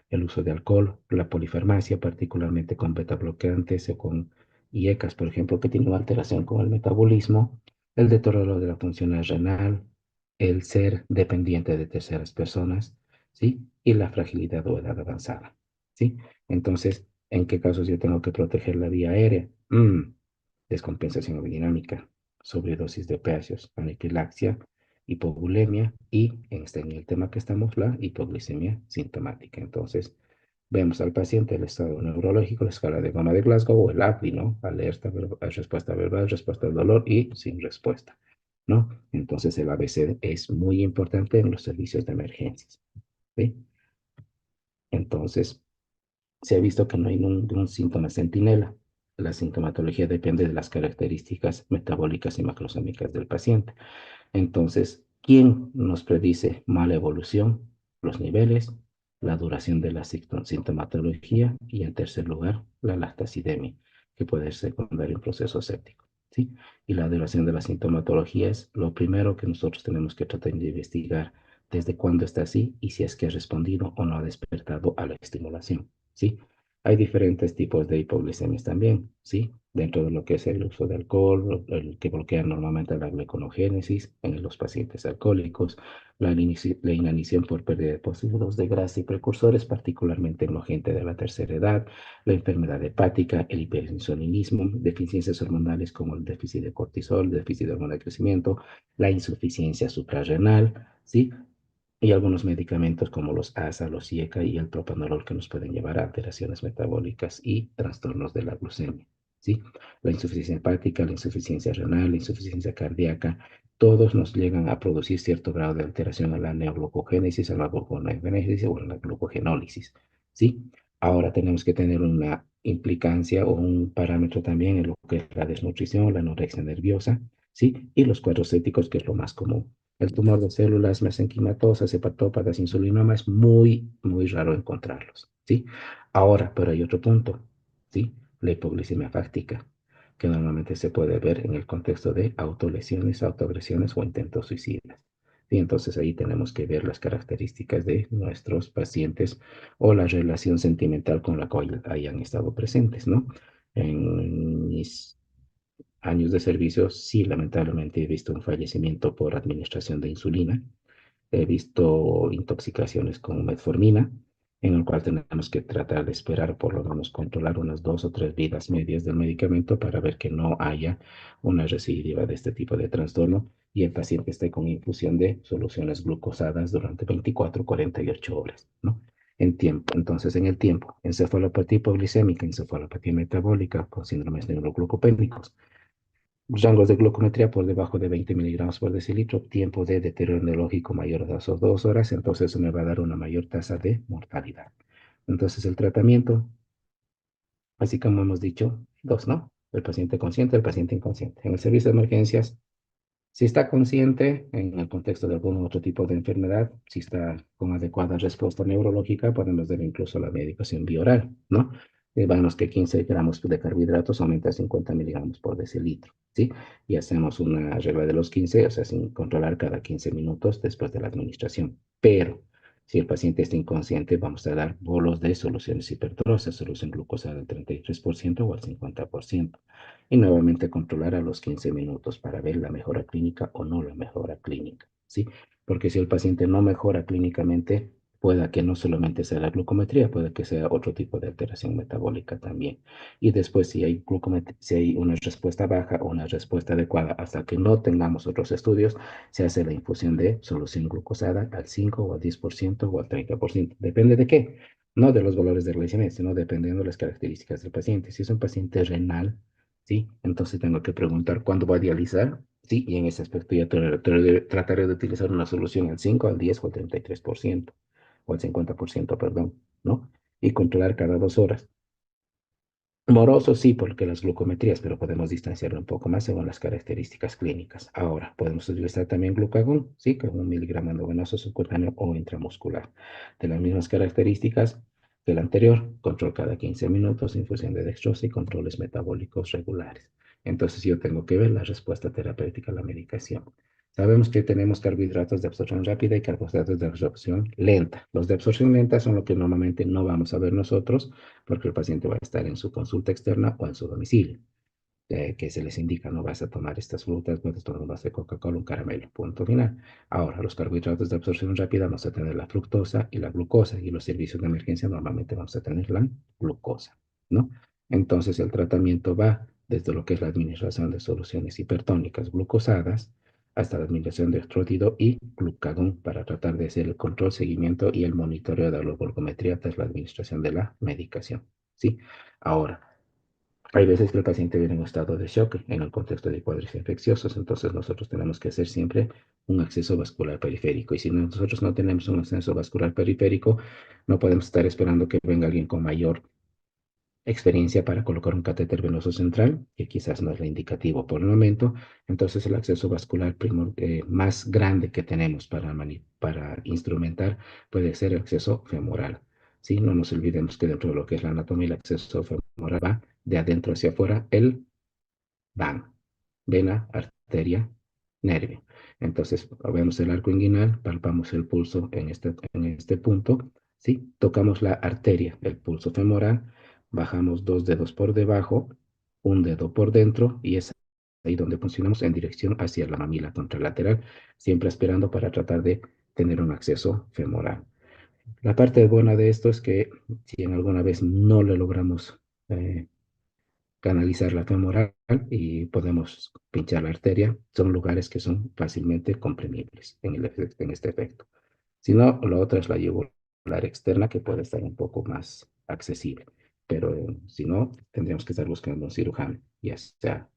S1: el uso de alcohol, la polifarmacia, particularmente con beta bloqueantes o con IECAS, por ejemplo, que tiene una alteración con el metabolismo, el deterioro de la función renal, el ser dependiente de terceras personas, ¿sí? Y la fragilidad o edad avanzada, ¿sí? Entonces, ¿en qué casos yo tengo que proteger la vía aérea? Descompensación hemodinámica, sobredosis de opiáceos, aniquilaxia, hipovolemia y, en el tema que estamos, la hipoglicemia sintomática. Entonces, vemos al paciente el estado neurológico, la escala de Gama de Glasgow o el APDI, ¿no? Alerta, respuesta verbal, respuesta al dolor y sin respuesta, ¿no? Entonces el ABC es muy importante en los servicios de emergencias, ¿sí? Entonces, se ha visto que no hay ningún síntoma centinela. La sintomatología depende de las características metabólicas y macrosómicas del paciente. Entonces, ¿quién nos predice mala evolución? Los niveles, la duración de la sintomatología y, en tercer lugar, la lactacidemia, que puede ser secundaria en proceso séptico, ¿sí? Y la duración de la sintomatología es lo primero que nosotros tenemos que tratar de investigar desde cuándo está así y si es que ha respondido o no ha despertado a la estimulación, ¿sí? Hay diferentes tipos de hipoglicemias también, ¿sí? Dentro de lo que es el uso de alcohol, el que bloquea normalmente la gluconogénesis en los pacientes alcohólicos, la inanición por pérdida de depósitos de grasa y precursores, particularmente en la gente de la tercera edad, la enfermedad hepática, el hiperinsulinismo, deficiencias hormonales como el déficit de cortisol, el déficit de hormona de crecimiento, la insuficiencia suprarrenal, ¿sí? Y algunos medicamentos como los ASA, los IECA y el propanolol que nos pueden llevar a alteraciones metabólicas y trastornos de la glucemia, ¿sí? La insuficiencia hepática, la insuficiencia renal, la insuficiencia cardíaca, todos nos llegan a producir cierto grado de alteración a la neoglucogénesis, a la gluconeogénesis o a la glucogenólisis, ¿sí? Ahora tenemos que tener una implicancia o un parámetro también en lo que es la desnutrición, la anorexia nerviosa, ¿sí? Y los cuadros céticos, que es lo más común. El tumor de células mesenquimatosas, hepatópatas, insulinoma es muy, muy raro encontrarlos, ¿sí? Ahora, pero hay otro punto, ¿sí? La hipoglicemia fáctica, que normalmente se puede ver en el contexto de autolesiones, autoagresiones o intentos suicidas. Y entonces ahí tenemos que ver las características de nuestros pacientes o la relación sentimental con la cual hayan estado presentes, ¿no? En mis años de servicio, sí, lamentablemente he visto un fallecimiento por administración de insulina. He visto intoxicaciones con metformina, en el cual tenemos que tratar de esperar, por lo menos controlar unas 2 o 3 vidas medias del medicamento para ver que no haya una recidiva de este tipo de trastorno y el paciente esté con infusión de soluciones glucosadas durante 24 48 horas, ¿no? En tiempo, entonces en el tiempo, encefalopatía hipoglicémica, encefalopatía metabólica con síndromes neuroglucopénicos, rangos de glucometría por debajo de 20 miligramos por decilitro, tiempo de deterioro neurológico mayor a 2 horas, entonces eso me va a dar una mayor tasa de mortalidad. Entonces el tratamiento, así como hemos dicho, dos, ¿no? el paciente consciente, el paciente inconsciente. En el servicio de emergencias, si está consciente en el contexto de algún otro tipo de enfermedad, si está con adecuada respuesta neurológica, podemos dar incluso la medicación bioral, ¿no? Vemos que 15 gramos de carbohidratos aumenta a 50 miligramos por decilitro, ¿sí? Y hacemos una regla de los 15, o sea, sin controlar cada 15 minutos después de la administración. Pero si el paciente está inconsciente, vamos a dar bolos de soluciones hipertróficas, solución glucosa del 33% o al 50%. Y nuevamente controlar a los 15 minutos para ver la mejora clínica o no la mejora clínica, ¿sí? Porque si el paciente no mejora clínicamente, pueda que no solamente sea la glucometría, puede que sea otro tipo de alteración metabólica también. Y después, si hay una respuesta baja o una respuesta adecuada, hasta que no tengamos otros estudios, se hace la infusión de solución glucosada al 5 o al 10% o al 30%. Depende de qué. No de los valores de glicemia, sino dependiendo de las características del paciente. Si es un paciente renal, ¿sí? Entonces tengo que preguntar cuándo va a dializar, ¿sí? Y en ese aspecto ya trataré de utilizar una solución al 5, al 10 o al 33%, o al 50%, perdón, ¿no? Y controlar cada 2 horas. Moroso sí, porque las glucometrías, pero podemos distanciarlo un poco más según las características clínicas. Ahora, podemos utilizar también glucagón, sí, con 1 miligramo endovenoso subcutáneo o intramuscular. De las mismas características que el anterior, control cada 15 minutos, infusión de dextrosa y controles metabólicos regulares. Entonces yo tengo que ver la respuesta terapéutica a la medicación. Sabemos que tenemos carbohidratos de absorción rápida y carbohidratos de absorción lenta. Los de absorción lenta son lo que normalmente no vamos a ver nosotros porque el paciente va a estar en su consulta externa o en su domicilio, que se les indica, no vas a tomar estas frutas, puedes tomar un vaso de Coca-Cola, un caramelo, punto final. Ahora, los carbohidratos de absorción rápida vamos a tener la fructosa y la glucosa, y los servicios de emergencia normalmente vamos a tener la glucosa, ¿no? Entonces, el tratamiento va desde lo que es la administración de soluciones hipertónicas glucosadas hasta la administración de estrótido y glucagón para tratar de hacer el control, seguimiento y el monitoreo de la glucometría tras la administración de la medicación, ¿sí? Ahora, hay veces que el paciente viene en un estado de shock en el contexto de cuadros infecciosos, entonces nosotros tenemos que hacer siempre un acceso vascular periférico. Y si nosotros no tenemos un acceso vascular periférico, no podemos estar esperando que venga alguien con mayor experiencia para colocar un catéter venoso central, que quizás no es lo indicativo por el momento. Entonces el acceso vascular más grande que tenemos para instrumentar puede ser el acceso femoral. ¿Sí? No nos olvidemos que dentro de lo que es la anatomía, el acceso femoral va de adentro hacia afuera, el van, vena, arteria, nervio. Entonces, vemos el arco inguinal, palpamos el pulso en este punto, ¿sí? Tocamos la arteria, el pulso femoral, bajamos 2 dedos por debajo, un dedo por dentro, y es ahí donde funcionamos en dirección hacia la mamila contralateral, siempre esperando para tratar de tener un acceso femoral. La parte buena de esto es que si en alguna vez no lo logramos canalizar la femoral y podemos pinchar la arteria, son lugares que son fácilmente comprimibles en este efecto. Si no, la otra es la yugular externa, que puede estar un poco más accesible, pero si no, tendríamos que estar buscando un cirujano, ya sea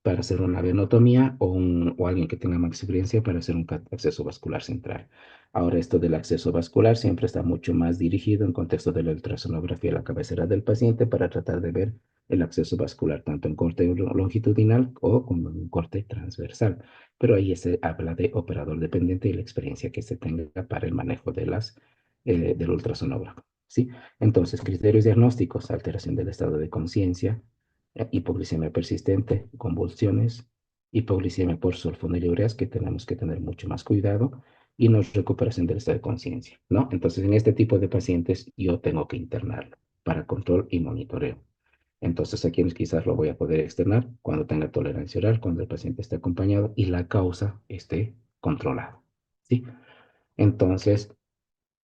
S1: para hacer una venotomía o alguien que tenga más experiencia para hacer un acceso vascular central. Ahora, esto del acceso vascular siempre está mucho más dirigido en contexto de la ultrasonografía de la cabecera del paciente para tratar de ver el acceso vascular tanto en corte longitudinal o como en corte transversal. Pero ahí se habla de operador dependiente y la experiencia que se tenga para el manejo del ultrasonógrafo. ¿Sí? Entonces, criterios diagnósticos: alteración del estado de conciencia, hipoglicemia persistente, convulsiones, hipoglicemia por sulfonilureas, que tenemos que tener mucho más cuidado, y no recuperación del estado de conciencia, ¿no? Entonces, en este tipo de pacientes yo tengo que internarlo para control y monitoreo. Entonces, aquí quizás lo voy a poder externar cuando tenga tolerancia oral, cuando el paciente esté acompañado y la causa esté controlada, ¿sí? Entonces,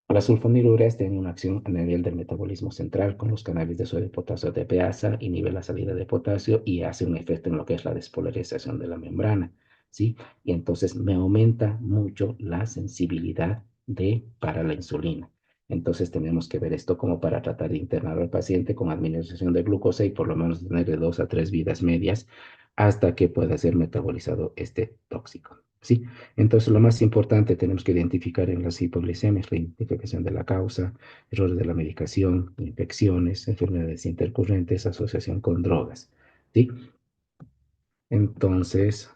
S1: las sulfonilureas tienen una acción a nivel del metabolismo central con los canales de sodio y potasio de PASA, inhibe la salida de potasio y hace un efecto en lo que es la despolarización de la membrana, ¿sí? Y entonces me aumenta mucho la sensibilidad para la insulina. Entonces tenemos que ver esto como para tratar de internar al paciente con administración de glucosa y por lo menos tener de 2 a 3 vidas medias hasta que pueda ser metabolizado este tóxico, ¿sí? Entonces, lo más importante tenemos que identificar en las hipoglicemias, la identificación de la causa, errores de la medicación, infecciones, enfermedades intercurrentes, asociación con drogas. ¿sí? Entonces,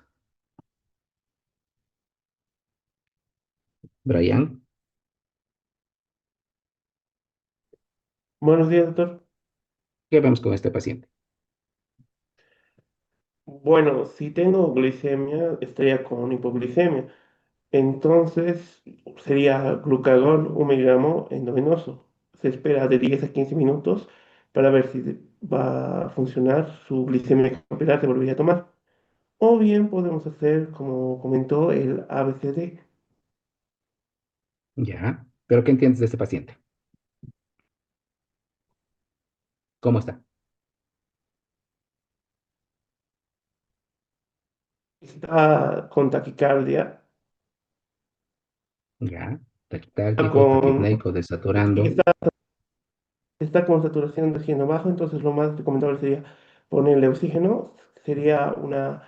S1: Brian,
S5: Buenos días, doctor.
S1: ¿qué vemos con este paciente?
S5: Bueno, si tengo glicemia, estaría con hipoglicemia. Entonces, sería glucagón 1 miligramo endovenoso. Se espera de 10 a 15 minutos para ver si va a funcionar su glicemia capilar, se volvería a tomar. O bien podemos hacer, como comentó, el ABCD.
S1: Ya, pero ¿qué entiendes de este paciente? ¿Cómo está?
S5: Está con taquicardia,
S1: Ya,
S5: está
S1: taquicárdico,
S5: con,
S1: taquipneico,
S5: y
S1: desaturando.
S5: está con saturación de oxígeno bajo, entonces lo más recomendable sería ponerle oxígeno. Sería una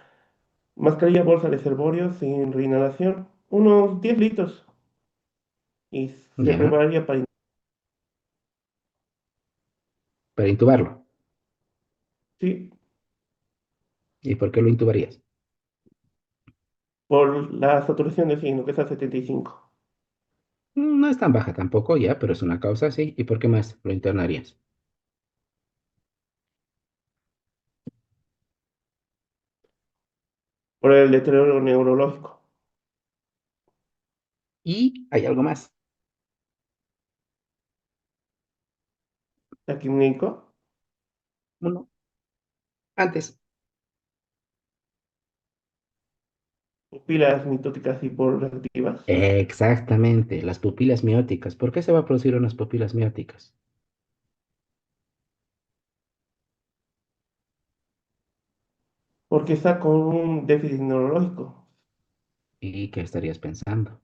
S5: mascarilla bolsa de servorio sin reinhalación, unos 10 litros, y se
S1: Ya,
S5: prepararía para
S1: para intubarlo.
S5: sí,
S1: ¿Y por qué lo intubarías?
S5: por la saturación de oxígeno, que es a 75.
S1: No es tan baja tampoco, ya, pero es una causa, sí. ¿Y por qué más lo internarías?
S5: Por el deterioro neurológico.
S1: Y hay algo más.
S5: Taquimnico,
S1: Uno, antes.
S5: pupilas mitóticas hiporreactivas,
S1: Exactamente, las pupilas mióticas. ¿Por qué se va a producir unas pupilas mióticas?
S5: porque está con un déficit neurológico.
S1: ¿Y qué estarías pensando?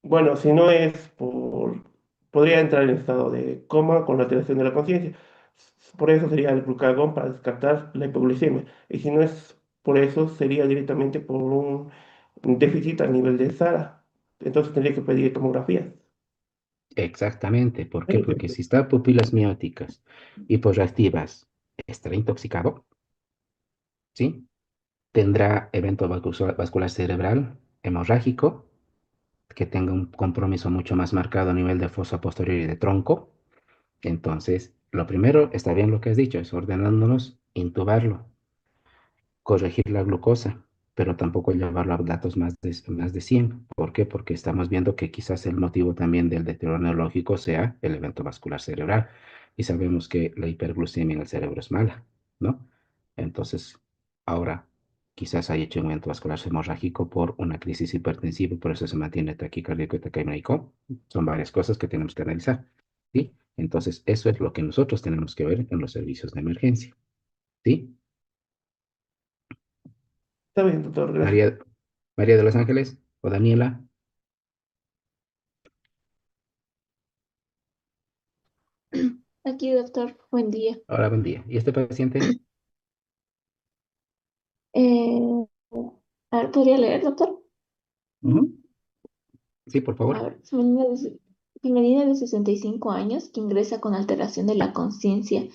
S5: Bueno, si no es por... podría entrar en estado de coma con la alteración de la conciencia. Por eso sería el glucagón para descartar la hipoglucemia. Y si no es por eso, sería directamente por un déficit a nivel de SARA. Entonces tendría que pedir tomografías.
S1: Exactamente. ¿Por qué? Porque si está pupilas mióticas hiporreactivas, estará intoxicado, ¿sí? Tendrá evento vascular cerebral hemorrágico, que tenga un compromiso mucho más marcado a nivel de fosa posterior y de tronco. Entonces, lo primero, está bien lo que has dicho, es ordenándonos intubarlo, corregir la glucosa, pero tampoco llevarlo a datos más de 100. ¿Por qué? Porque estamos viendo que quizás el motivo también del deterioro neurológico sea el evento vascular cerebral. Y sabemos que la hiperglucemia en el cerebro es mala, ¿no? Entonces, ahora quizás haya hecho un evento vascular hemorrágico por una crisis hipertensiva, por eso se mantiene taquicardíaco y taquimérico. Son varias cosas que tenemos que analizar, ¿sí? Entonces, eso es lo que nosotros tenemos que ver en los servicios de emergencia, ¿sí?
S5: Está bien, doctor, gracias.
S1: María, María de los Ángeles o Daniela.
S6: Aquí, doctor, buen día.
S1: Hola, buen día. ¿Y este paciente?
S6: Eh, a ver, ¿podría leer, doctor?
S1: Ujú. Sí, por
S6: A
S1: favor.
S6: ver, femenina de 65 años que ingresa con alteración de la conciencia,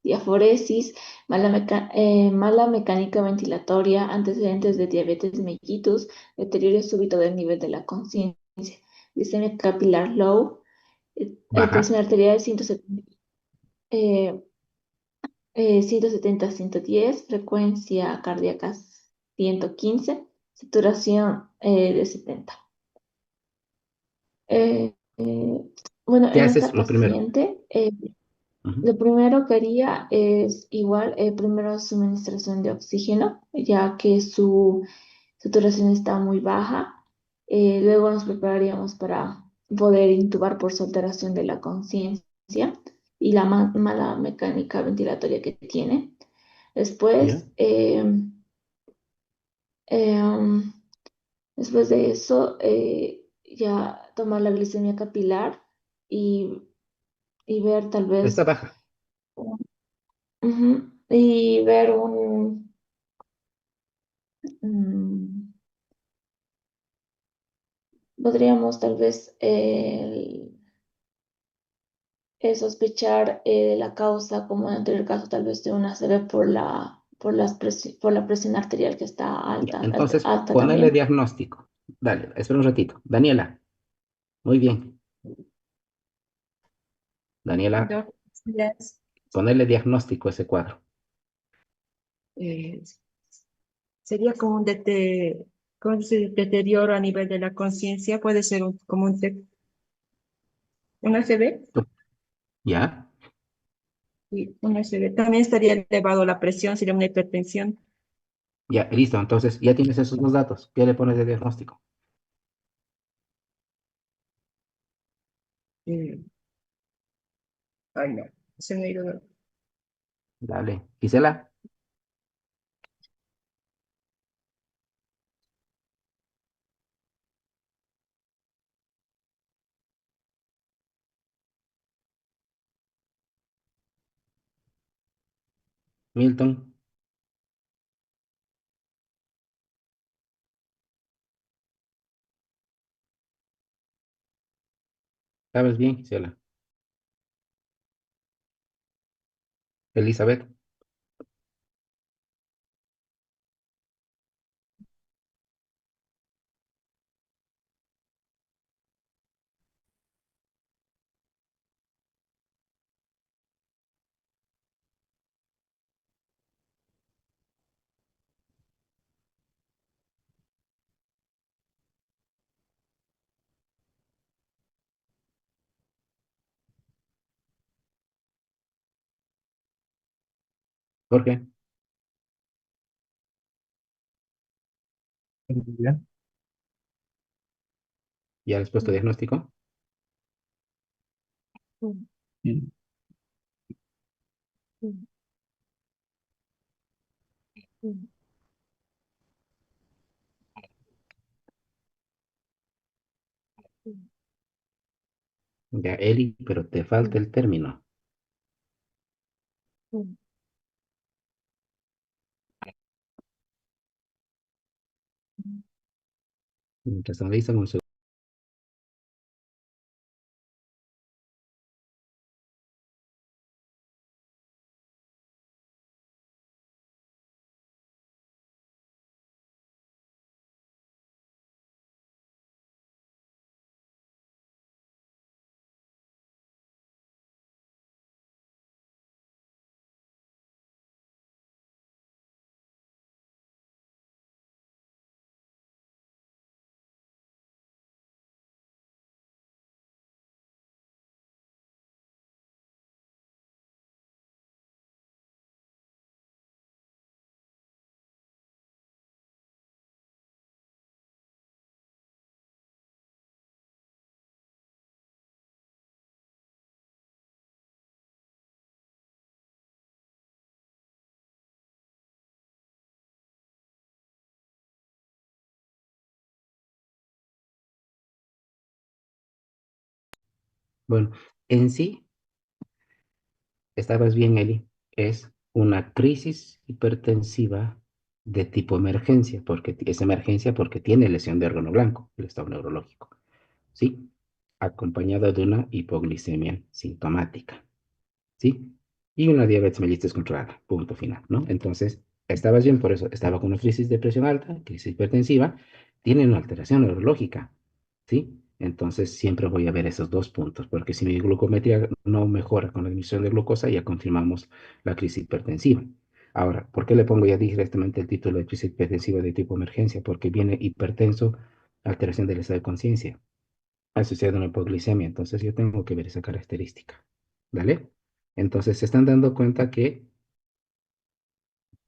S6: diaforesis, mala mecánica ventilatoria, antecedentes de diabetes mellitus, deterioro súbito del nivel de la conciencia, glicemia capilar low,
S1: Baja.
S6: presión arterial 170-110, frecuencia cardíaca 115, saturación de 70. Eh, eh, bueno,
S1: ¿Qué
S6: en
S1: haces
S6: esta
S1: lo primero?
S6: paciente,
S1: Ujú.
S6: lo primero que haría es igual, primero suministración de oxígeno, ya que su saturación está muy baja. Luego nos prepararíamos para poder intubar por su alteración de la conciencia y la mala mecánica ventilatoria que tiene.
S1: ¿Ya?
S6: Después, em, después de eso, ya tomar la glicemia capilar y, y ver tal
S1: Está
S6: vez,
S1: baja.
S6: y ver mm, podríamos tal vez sospechar la causa, como en el anterior caso, tal vez de una ACV por la presión arterial que está
S1: Ya,
S6: alta,
S1: entonces,
S6: alta
S1: ponele
S6: también.
S1: diagnóstico. Dale, espera un ratito. Daniela, muy bien. Daniela,
S7: Doctor, yes.
S1: ponele diagnóstico a ese cuadro.
S7: Eh, sería como como ese deterioro a nivel de la conciencia, puede ser como un ACV,
S1: ¿Ya?
S7: y un ACV. También estaría elevado la presión, sería una hipertensión.
S1: Ya, listo. Entonces, ya tienes esos dos datos. ¿Qué le pones de diagnóstico?
S7: Eh, ay, no, se me ha ido.
S1: Dale. Gisela, Milton, ¿sabes bien, Gisela? Elizabeth, ¿por qué?
S8: Bien.
S1: ¿Ya has puesto diagnóstico?
S8: Y
S1: Ya, Eli, pero te falta el término. Mientras analizan un segundo. Bueno, en sí, estabas bien, Eli. Es una crisis hipertensiva de tipo emergencia, porque es emergencia porque tiene lesión de órgano blanco, el estado neurológico, ¿sí? Acompañada de una hipoglicemia sintomática. ¿Sí? Y una diabetes mellitus controlada, punto final, ¿no? Entonces, estabas bien, por eso estaba con una crisis de presión alta, crisis hipertensiva, tiene una alteración neurológica, ¿sí? Entonces, siempre voy a ver esos dos puntos, porque si mi glucometría no mejora con la disminución de glucosa, ya confirmamos la crisis hipertensiva. Ahora, ¿por qué le pongo ya directamente el título de crisis hipertensiva de tipo emergencia? Porque viene hipertenso, alteración del estado de conciencia asociado a una hipoglicemia. Entonces yo tengo que ver esa característica. ¿Vale? Entonces se están dando cuenta que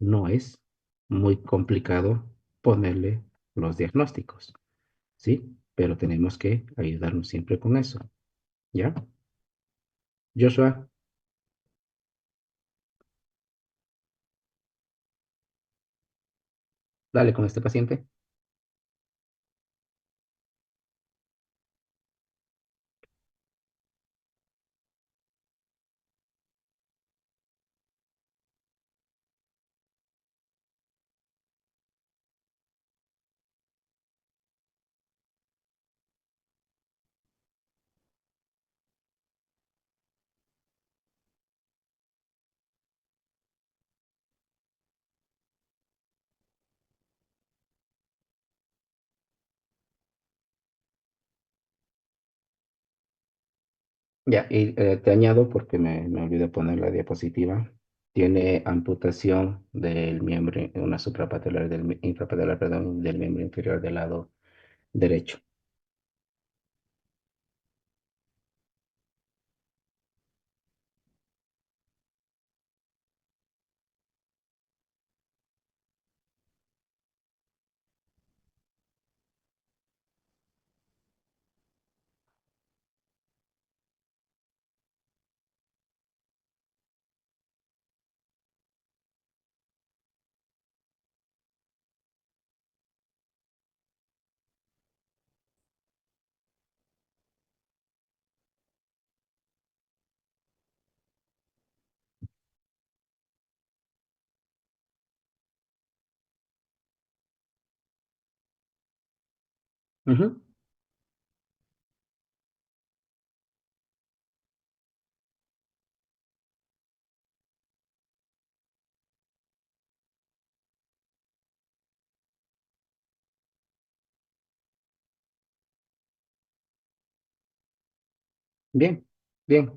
S1: no es muy complicado ponerle los diagnósticos, ¿sí? Pero tenemos que ayudarnos siempre con eso. ¿Ya? Joshua, dale con este paciente. Ya, y te añado porque me olvidé poner la diapositiva. Tiene amputación del miembro, una suprapatelar infrapatelar, perdón, del miembro inferior del lado derecho. Ujú. Bien, bien,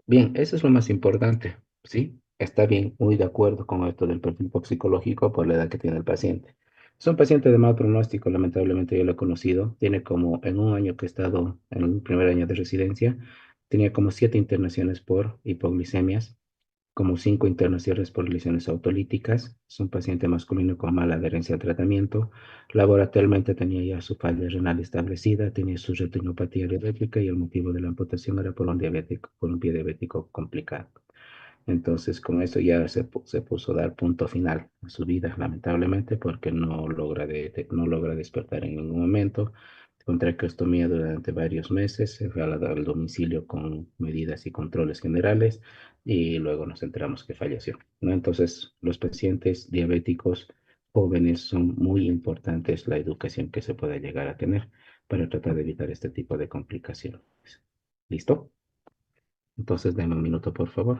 S1: bien, eso es lo más importante, ¿sí? Está bien, muy de acuerdo con esto del perfil toxicológico por la edad que tiene el paciente. Es un paciente de mal pronóstico, lamentablemente yo lo he conocido, tiene como en un año que he estado en el primer año de residencia, tenía como 7 internaciones por hipoglicemias, como 5 internaciones por lesiones autolíticas. Es un paciente masculino con mala adherencia al tratamiento. Laboratorialmente tenía ya su falla renal establecida, tenía su retinopatía diabética y el motivo de la amputación era por un pie diabético complicado. Entonces, con eso ya se puso a dar punto final a su vida, lamentablemente, porque no logra despertar en ningún momento. Traqueostomía durante varios meses, se fue al domicilio con medidas y controles generales y luego nos enteramos que falleció, ¿no? Entonces, los pacientes diabéticos jóvenes son muy importantes la educación que se pueda llegar a tener para tratar de evitar este tipo de complicaciones. ¿Listo? Entonces, dame un minuto, por favor.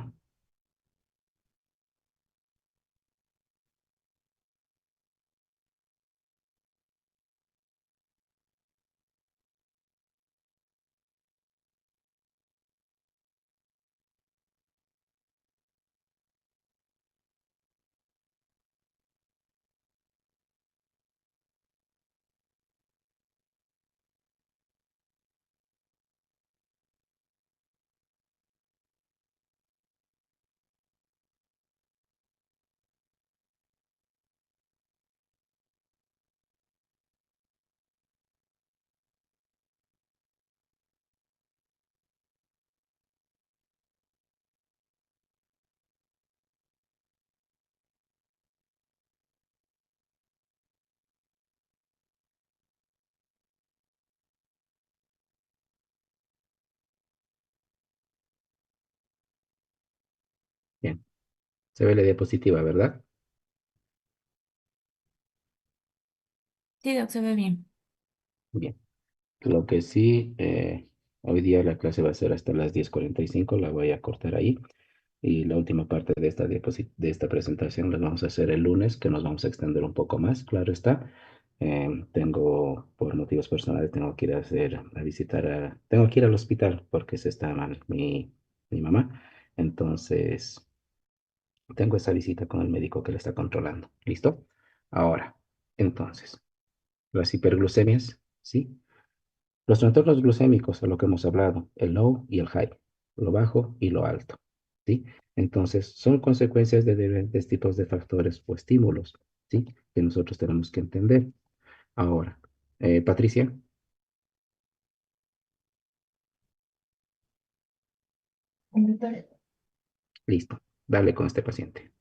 S1: Bien, se ve la diapositiva, ¿verdad?
S8: Sí, Doc, se ve bien.
S1: Bien. Lo que sí, hoy día la clase va a ser hasta las 10:45, la voy a cortar ahí. Y la última parte de de esta presentación la vamos a hacer el lunes, que nos vamos a extender un poco más, claro está. Por motivos personales, tengo que ir al hospital porque se está mal mi mamá. Entonces, tengo esa visita con el médico que le está controlando. ¿Listo? Ahora, entonces, las hiperglucemias, ¿sí? Los trastornos glucémicos, a lo que hemos hablado, el low y el high, lo bajo y lo alto, ¿sí? Entonces, son consecuencias de diferentes tipos de factores o estímulos, ¿sí? Que nosotros tenemos que entender. Ahora, Patricia,
S3: Doctor,
S1: listo, dale con este paciente.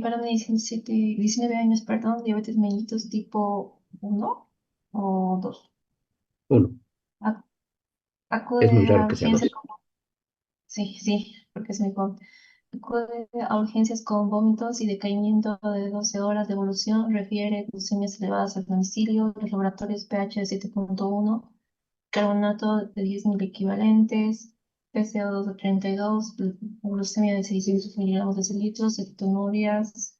S3: para una 19 años, perdón, diabetes mellitus tipo 1 o 2.
S1: Uno, es muy
S3: Acude
S1: raro
S3: a
S1: que sea
S3: urgencias
S1: dos.
S3: sí, sí, porque es mi joven. Acude a urgencias con vómitos y decaimiento de 12 horas de evolución. Refiere glucemias elevadas al domicilio, los laboratorios pH de 7.1, carbonato de 10.000 equivalentes, PCO2 de 32, glucemia de 600 miligramos de litros, cetonurias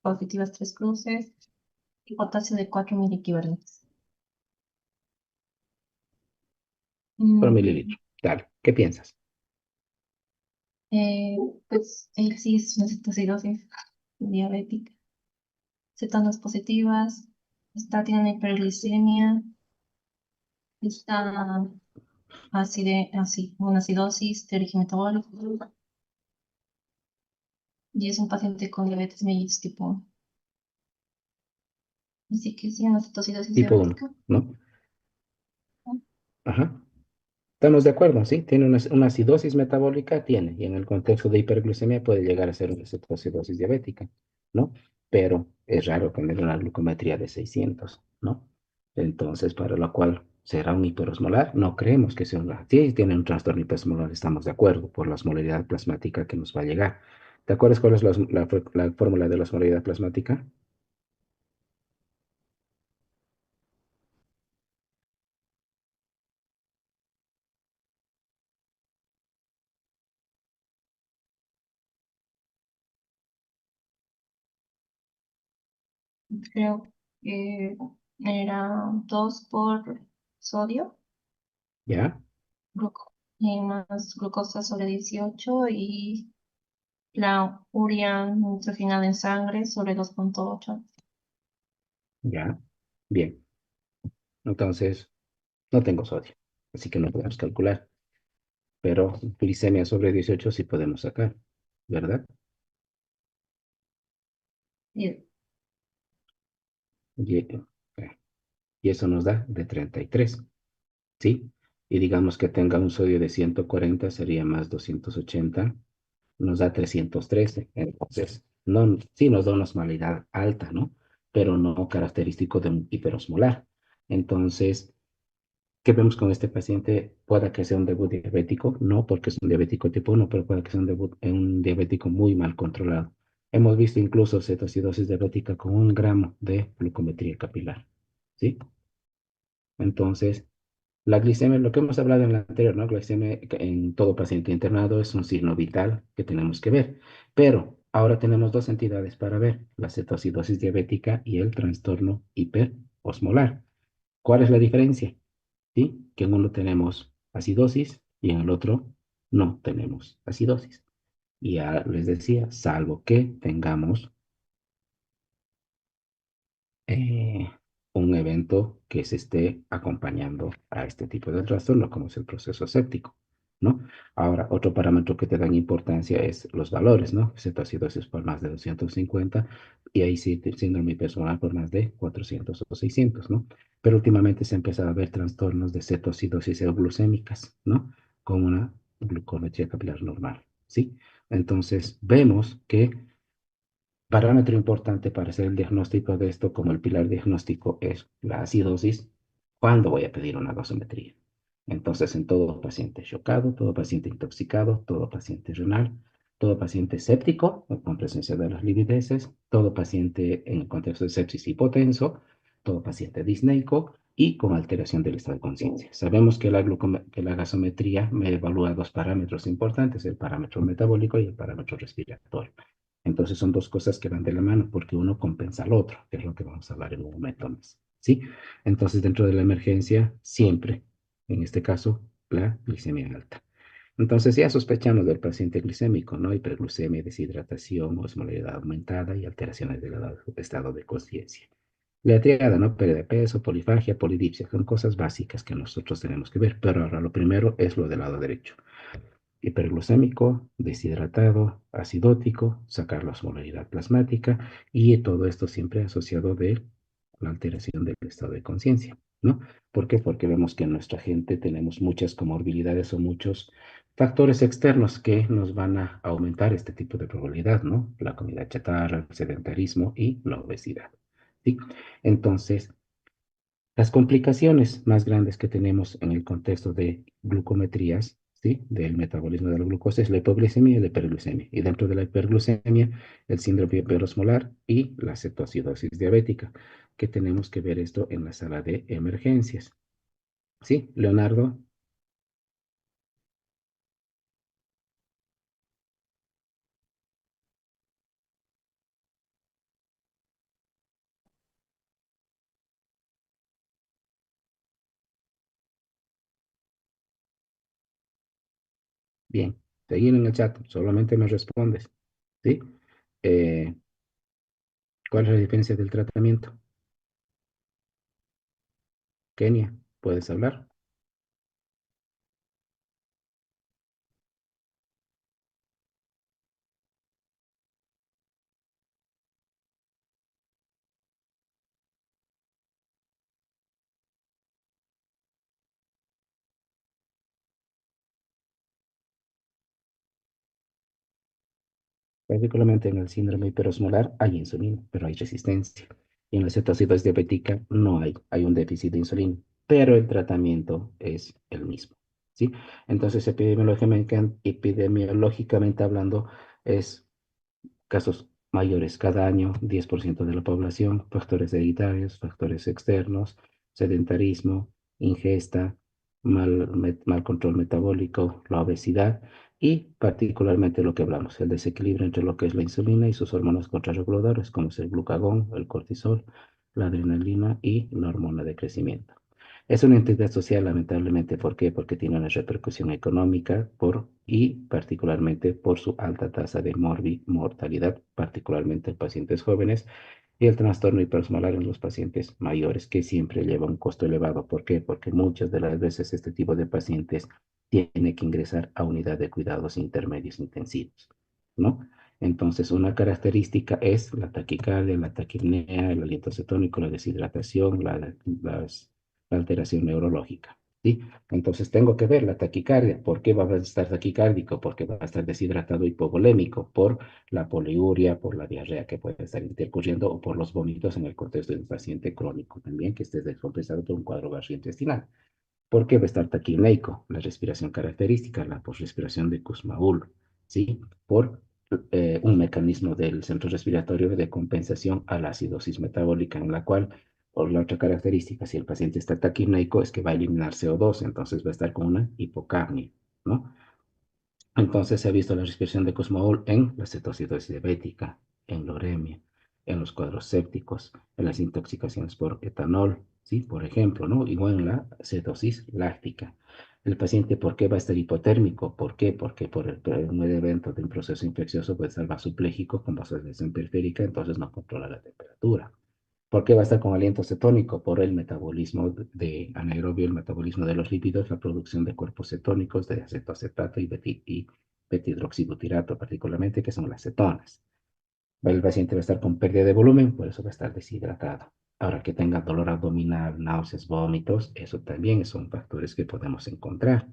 S3: positivas 3 cruces y potasio de 4.000 equivalentes.
S1: Por
S3: Mm,
S1: mililitro, dale. ¿Qué piensas?
S3: Eh, pues él sí es una cetoacidosis diabética, cetonas positivas, tiene una hiperglicemia, está una acidosis de origen metabólico y es un paciente con diabetes mellitus tipo 1. Así que sí, una cetoacidosis
S1: Tipo uno,
S3: diabética.
S1: ¿no? Ajá. Estamos de acuerdo, ¿sí? Tiene una acidosis metabólica, tiene, y en el contexto de hiperglucemia puede llegar a ser una cetoacidosis diabética, ¿no? Pero es raro tener una glucometría de 600, ¿no? Entonces, para lo cual será un hiperosmolar, no creemos que sea una. Sí, tiene un trastorno hiperosmolar, estamos de acuerdo, por la osmolaridad plasmática que nos va a llegar. ¿Te acuerdas cuál es la fórmula de la osmolaridad plasmática?
S3: Creo que era 2 por sodio,
S1: ¿Ya?
S3: y más glucosa sobre 18 y la urea neutrofinada en sangre sobre 2,8.
S1: ¿Ya? Bien. Entonces, no tengo sodio, así que no podemos calcular. Pero glicemia sobre 18 sí podemos sacar, ¿verdad?
S3: Y
S1: Y, y eso nos da de 33, ¿sí? Y digamos que tenga un sodio de 140, sería más 280, nos da 313. Entonces, no, sí nos da una osmolaridad alta, ¿no? Pero no característico de un hiperosmolar. Entonces, ¿qué vemos con este paciente? Pueda que sea un debut diabético, no porque es un diabético tipo 1, pero puede que sea un diabético muy mal controlado. Hemos visto incluso cetoacidosis diabética con 1 gramo de glucometría capilar, ¿sí? Entonces, la glicemia, lo que hemos hablado en la anterior, ¿no? Glicemia en todo paciente internado es un signo vital que tenemos que ver. Pero ahora tenemos dos entidades para ver, la cetoacidosis diabética y el trastorno hiperosmolar. ¿Cuál es la diferencia? ¿Sí? Que en uno tenemos acidosis y en el otro no tenemos acidosis. Y ya les decía, salvo que tengamos eh, un evento que se esté acompañando a este tipo de trastorno, como es el proceso séptico, ¿no? Ahora, otro parámetro que te dan importancia es los valores, ¿no? Cetoacidosis por más de 250 y ahí sí, síndrome personal por más de 400 o 600, ¿no? Pero últimamente se ha empezado a ver trastornos de cetoacidosis euglucémicas, ¿no? Con una glucometría capilar normal, ¿sí? Entonces, vemos que parámetro importante para hacer el diagnóstico de esto, como el pilar diagnóstico es la acidosis, ¿cuándo voy a pedir una gasometría? Entonces, en todo paciente chocado, todo paciente intoxicado, todo paciente renal, todo paciente séptico o con presencia de las livideces, todo paciente en el contexto de sepsis hipotenso, todo paciente disneico y con alteración del estado de conciencia. Sabemos que que la gasometría me evalúa dos parámetros importantes, el parámetro metabólico y el parámetro respiratorio. Entonces son dos cosas que van de la mano porque uno compensa al otro, que es lo que vamos a hablar en un momento más. ¿Sí? Entonces dentro de la emergencia, siempre, en este caso, la glicemia alta. Entonces ya sospechamos del paciente glicémico, ¿no? Hiperglucemia, deshidratación, osmolaridad aumentada y alteraciones del estado de conciencia. La triada, ¿no? Pérdida de peso, polifagia, polidipsia, son cosas básicas que nosotros tenemos que ver, pero ahora lo primero es lo del lado derecho hiperglucémico, deshidratado, acidótico, sacar la osmolaridad plasmática y todo esto siempre asociado de la alteración del estado de conciencia, ¿no? ¿Por qué? Porque vemos que en nuestra gente tenemos muchas comorbilidades o muchos factores externos que nos van a aumentar este tipo de probabilidad, ¿no? La comida chatarra, el sedentarismo y la obesidad, ¿sí? Entonces, las complicaciones más grandes que tenemos en el contexto de glucometrías, ¿sí? Del metabolismo de la glucosa es la hipoglicemia y la hiperglucemia. Y dentro de la hiperglucemia, el síndrome hiperosmolar y la cetoacidosis diabética, que tenemos que ver esto en la sala de emergencias. ¿Sí, Leonardo? Bien, seguir en el chat, solamente me respondes, ¿sí? Eh, ¿Cuál es la diferencia del tratamiento? Kenia, ¿puedes hablar? Particularmente en el síndrome hiperosmolar hay insulina, pero hay resistencia. Y en la cetoacidosis diabética no hay un déficit de insulina, pero el tratamiento es el mismo, ¿sí? Entonces, epidemiológicamente hablando, es casos mayores cada año, 10% de la población, factores hereditarios, factores externos, sedentarismo, ingesta, mal control metabólico, la obesidad y particularmente lo que hablamos, el desequilibrio entre lo que es la insulina y sus hormonas contrarreguladoras, como es el glucagón, el cortisol, la adrenalina y la hormona de crecimiento. Es una entidad social, lamentablemente. ¿Por qué? Porque tiene una repercusión económica y particularmente por su alta tasa de mortalidad, particularmente en pacientes jóvenes, y el trastorno hiperosmolar en los pacientes mayores, que siempre lleva un costo elevado. ¿Por qué? Porque muchas de las veces este tipo de pacientes tiene que ingresar a unidad de cuidados intermedios intensivos, ¿no? Entonces, una característica es la taquicardia, la taquipnea, el aliento cetónico, la deshidratación, la alteración neurológica, ¿sí? Entonces tengo que ver la taquicardia. ¿Por qué va a estar taquicárdico? Porque va a estar deshidratado hipovolémico por la poliuria, por la diarrea que puede estar intercurriendo o por los vómitos en el contexto de un paciente crónico también que esté descompensado por un cuadro gastrointestinal. ¿Por qué va a estar taquipneico? La respiración característica, la respiración de Kussmaul, ¿sí? Por un mecanismo del centro respiratorio de compensación a la acidosis metabólica, en la cual, por la otra característica, si el paciente está taquipneico, es que va a eliminar CO2, entonces va a estar con una hipocapnia, ¿no? Entonces se ha visto la respiración de Kussmaul en la cetoacidosis diabética, en la uremia, en los cuadros sépticos, en las intoxicaciones por etanol, ¿sí? Por ejemplo, ¿no? Igual en la cetosis láctica. El paciente, ¿por qué va a estar hipotérmico? ¿Por qué? Porque por un evento de un proceso infeccioso puede estar vasopléjico con vasodilatación periférica, entonces no controla la temperatura. ¿Por qué va a estar con aliento cetónico? Por el metabolismo de anaerobio, el metabolismo de los lípidos, la producción de cuerpos cetónicos, de acetoacetato y betidroxibutirato particularmente, que son las cetonas. El paciente va a estar con pérdida de volumen, por eso va a estar deshidratado. Ahora que tenga dolor abdominal, náuseas, vómitos, eso también son factores que podemos encontrar.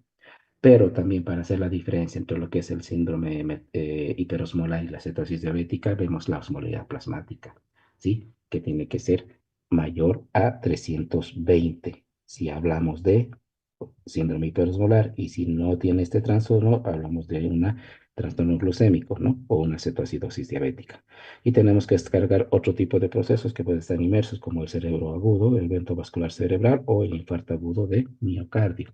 S1: Pero también para hacer la diferencia entre lo que es el síndrome hiperosmolar y la cetosis diabética, vemos la osmolaridad plasmática, ¿sí? Que tiene que ser mayor a 320 si hablamos de síndrome hiperosmolar, y si no tiene este trastorno, hablamos de un trastorno glucémico, ¿no? O una cetoacidosis diabética. Y tenemos que descargar otro tipo de procesos que pueden estar inmersos, como el cerebro agudo, el evento vascular cerebral o el infarto agudo de miocardio,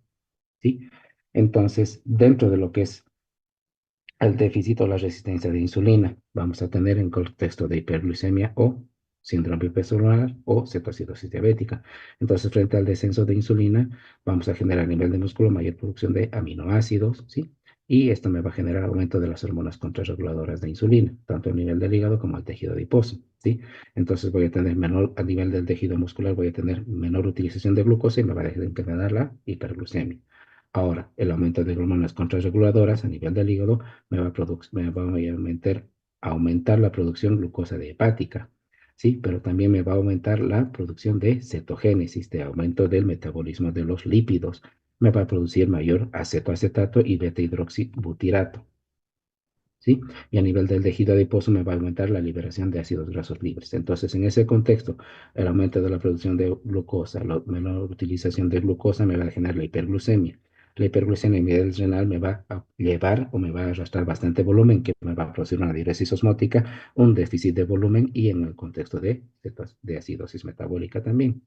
S1: ¿sí? Entonces, dentro de lo que es el déficit o la resistencia de insulina, vamos a tener en contexto de hiperglucemia o síndrome hipercelular o cetoacidosis diabética. Entonces, frente al descenso de insulina, vamos a generar a nivel de músculo mayor producción de aminoácidos, ¿sí? Y esto me va a generar aumento de las hormonas contrarreguladoras de insulina, tanto a nivel del hígado como al tejido adiposo, ¿sí? Entonces voy a tener menor, a nivel del tejido muscular, voy a tener menor utilización de glucosa y me va a desencadenar la hiperglucemia. Ahora, el aumento de hormonas contrarreguladoras a nivel del hígado me va a aumentar la producción glucosa de hepática, ¿sí? Pero también me va a aumentar la producción de cetogénesis, de aumento del metabolismo de los lípidos. Me va a producir mayor acetoacetato y beta hidroxibutirato, ¿sí? Y a nivel del tejido adiposo me va a aumentar la liberación de ácidos grasos libres. Entonces, en ese contexto, el aumento de la producción de glucosa, la menor utilización de glucosa me va a generar la hiperglucemia. La hiperglucemia a nivel renal me va a llevar o me va a arrastrar bastante volumen, que me va a producir una diuresis osmótica, un déficit de volumen y en el contexto de acidosis metabólica también.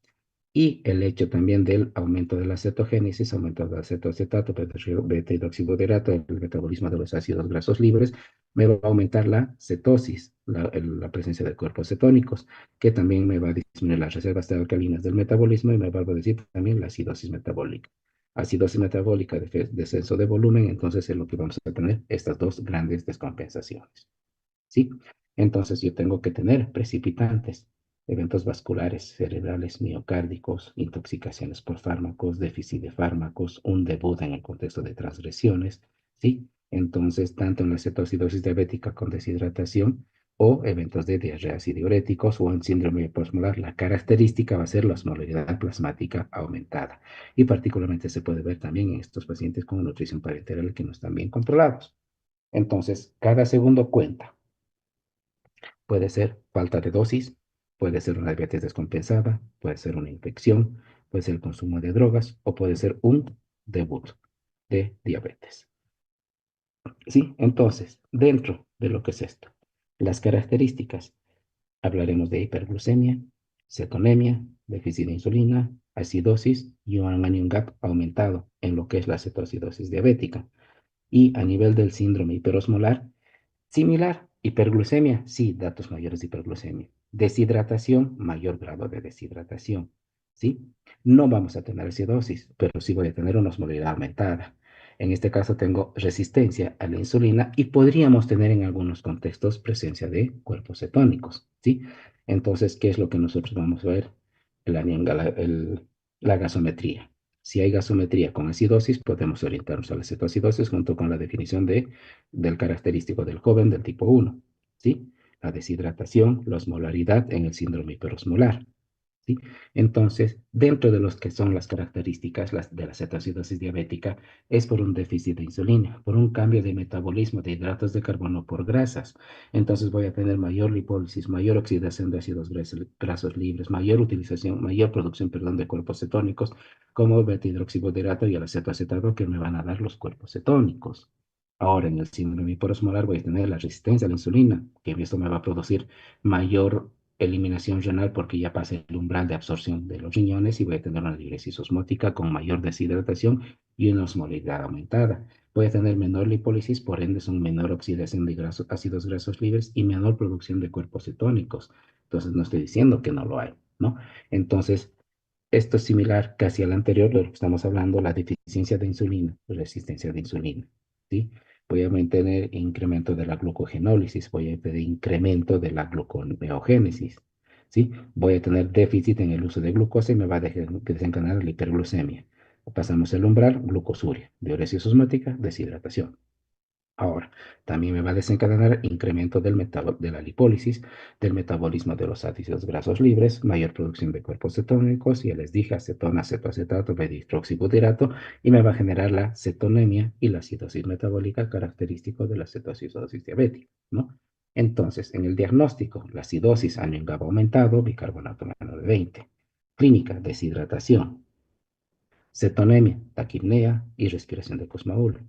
S1: Y el hecho también del aumento de la cetogénesis, aumento del acetoacetato, beta-hidroxibutirato, el metabolismo de los ácidos grasos libres, me va a aumentar la cetosis, la presencia de cuerpos cetónicos, que también me va a disminuir las reservas de alcalinas del metabolismo y me va a reducir también la acidosis metabólica. acidosis metabólica, descenso de volumen, entonces es lo que vamos a tener estas dos grandes descompensaciones. ¿Sí? Entonces yo tengo que tener precipitantes, eventos vasculares cerebrales miocárdicos, intoxicaciones por fármacos, déficit de fármacos, un debut en el contexto de transgresiones, ¿sí? Entonces, tanto en la cetoacidosis diabética con deshidratación o eventos de diarreas y diuréticos o en síndrome postmolar, la característica va a ser la osmolaridad plasmática aumentada. Y particularmente se puede ver también en estos pacientes con nutrición parenteral que no están bien controlados. Entonces, cada segundo cuenta. Puede ser falta de dosis, puede ser una diabetes descompensada, puede ser una infección, puede ser el consumo de drogas o puede ser un debut de diabetes. ¿Sí? Entonces, dentro de lo que es esto, las características, hablaremos de hiperglucemia, cetonemia, déficit de insulina, acidosis y un anion gap aumentado en lo que es la cetoacidosis diabética. Y a nivel del síndrome hiperosmolar, similar, hiperglucemia, sí, datos mayores de hiperglucemia. Deshidratación, mayor grado de deshidratación, ¿sí? No vamos a tener acidosis, pero sí voy a tener una osmolaridad aumentada. En este caso tengo resistencia a la insulina y podríamos tener en algunos contextos presencia de cuerpos cetónicos, ¿sí? Entonces, ¿qué es lo que nosotros vamos a ver? La gasometría. Si hay gasometría con acidosis, podemos orientarnos a la cetoacidosis junto con la definición del característico del joven del tipo 1, ¿sí? La deshidratación, la osmolaridad en el síndrome hiperosmolar, ¿sí? Entonces, dentro de los que son las características de la cetoacidosis diabética, es por un déficit de insulina, por un cambio de metabolismo de hidratos de carbono por grasas. Entonces voy a tener mayor lipólisis, mayor oxidación de ácidos grasos libres, mayor utilización, mayor producción, perdón, de cuerpos cetónicos, como el beta-hidroxibutirato y el acetoacetato, que me van a dar los cuerpos cetónicos. Ahora, en el síndrome hiperosmolar voy a tener la resistencia a la insulina, que esto me va a producir mayor eliminación renal porque ya pasa el umbral de absorción de los riñones y voy a tener una diuresis osmótica con mayor deshidratación y una osmolaridad aumentada. Voy a tener menor lipólisis, por ende son menor oxidación de ácidos grasos libres y menor producción de cuerpos cetónicos. Entonces no estoy diciendo que no lo hay, ¿no? Entonces, esto es similar casi al anterior, de lo que estamos hablando, la deficiencia de insulina, resistencia de insulina, ¿sí? Voy a mantener incremento de la glucogenólisis, voy a tener incremento de la gluconeogénesis, ¿sí? Voy a tener déficit en el uso de glucosa y me va a desencadenar la hiperglucemia. Pasamos el umbral, glucosuria, diuresis osmótica, deshidratación. Ahora, también me va a desencadenar incremento de la lipólisis, del metabolismo de los ácidos grasos libres, mayor producción de cuerpos cetónicos, y ya les dije, acetona, cetoacetato, beta-hidroxibutirato, y me va a generar la cetonemia y la acidosis metabólica característico de la cetoacidosis diabética, ¿no? Entonces, en el diagnóstico, la acidosis anion GABA aumentado, bicarbonato menor de 20. Clínica, deshidratación, cetonemia, taquipnea y respiración de Kussmaul.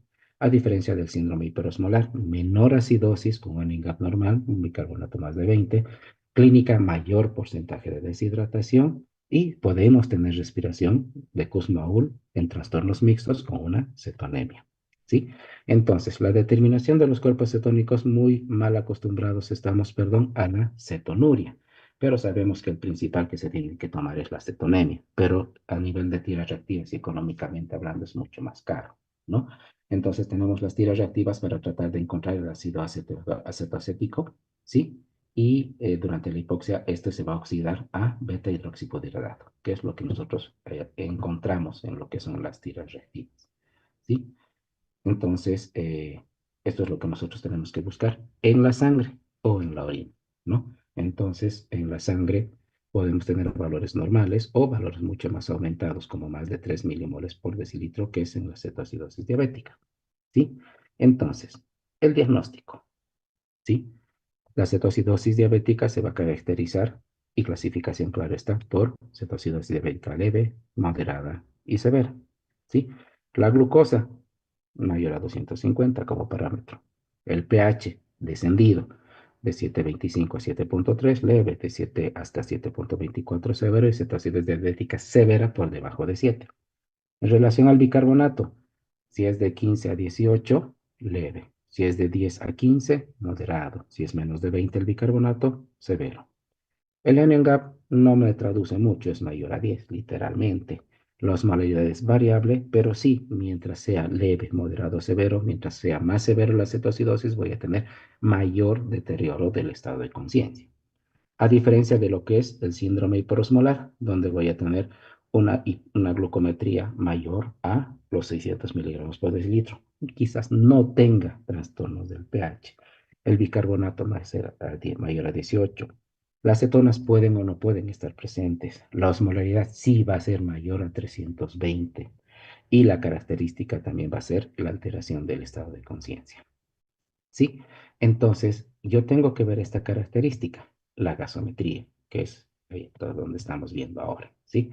S1: A diferencia del síndrome hiperosmolar, menor acidosis con un INGAP normal, un bicarbonato más de 20, clínica mayor porcentaje de deshidratación y podemos tener respiración de Kussmaul en trastornos mixtos con una cetonemia. ¿Sí? Entonces, la determinación de los cuerpos cetónicos muy mal acostumbrados estamos, perdón, a la cetonuria, pero sabemos que el principal que se tiene que tomar es la cetonemia, pero a nivel de tiras reactivas y económicamente hablando es mucho más caro, ¿no? Entonces tenemos las tiras reactivas para tratar de encontrar el ácido acetoacético, ¿sí? Y durante la hipoxia este se va a oxidar a beta-hidroxibutirato, que es lo que nosotros encontramos en lo que son las tiras reactivas, ¿sí? Entonces, esto es lo que nosotros tenemos que buscar en la sangre o en la orina, ¿no? Entonces, en la sangre podemos tener valores normales o valores mucho más aumentados, como más de 3 milimoles por decilitro, que es en la cetoacidosis diabética, ¿sí? Entonces, el diagnóstico, ¿sí? La cetoacidosis diabética se va a caracterizar, y clasificación, claro está, por cetoacidosis diabética leve, moderada y severa, ¿sí? La glucosa mayor a 250 como parámetro. El pH descendido de 7.25 a 7.3, leve de 7 hasta 7.24 severo y cetoacidosis diabética severa por debajo de 7. En relación al bicarbonato, si es de 15 a 18, leve. Si es de 10 a 15, moderado. Si es menos de 20 el bicarbonato, severo. El anion gap no me traduce mucho, es mayor a 10, literalmente. La osmolaridad es variable, pero sí, mientras sea leve, moderado, severo, mientras sea más severo la cetoacidosis, voy a tener mayor deterioro del estado de conciencia. A diferencia de lo que es el síndrome hiperosmolar, donde voy a tener una glucometría mayor a los 600 miligramos por decilitro. Quizás no tenga trastornos del pH. El bicarbonato va a ser mayor a 18. Las cetonas pueden o no pueden estar presentes. La osmolaridad sí va a ser mayor a 320. Y la característica también va a ser la alteración del estado de conciencia. ¿Sí? Entonces, yo tengo que ver esta característica, la gasometría, que es donde estamos viendo ahora, ¿sí?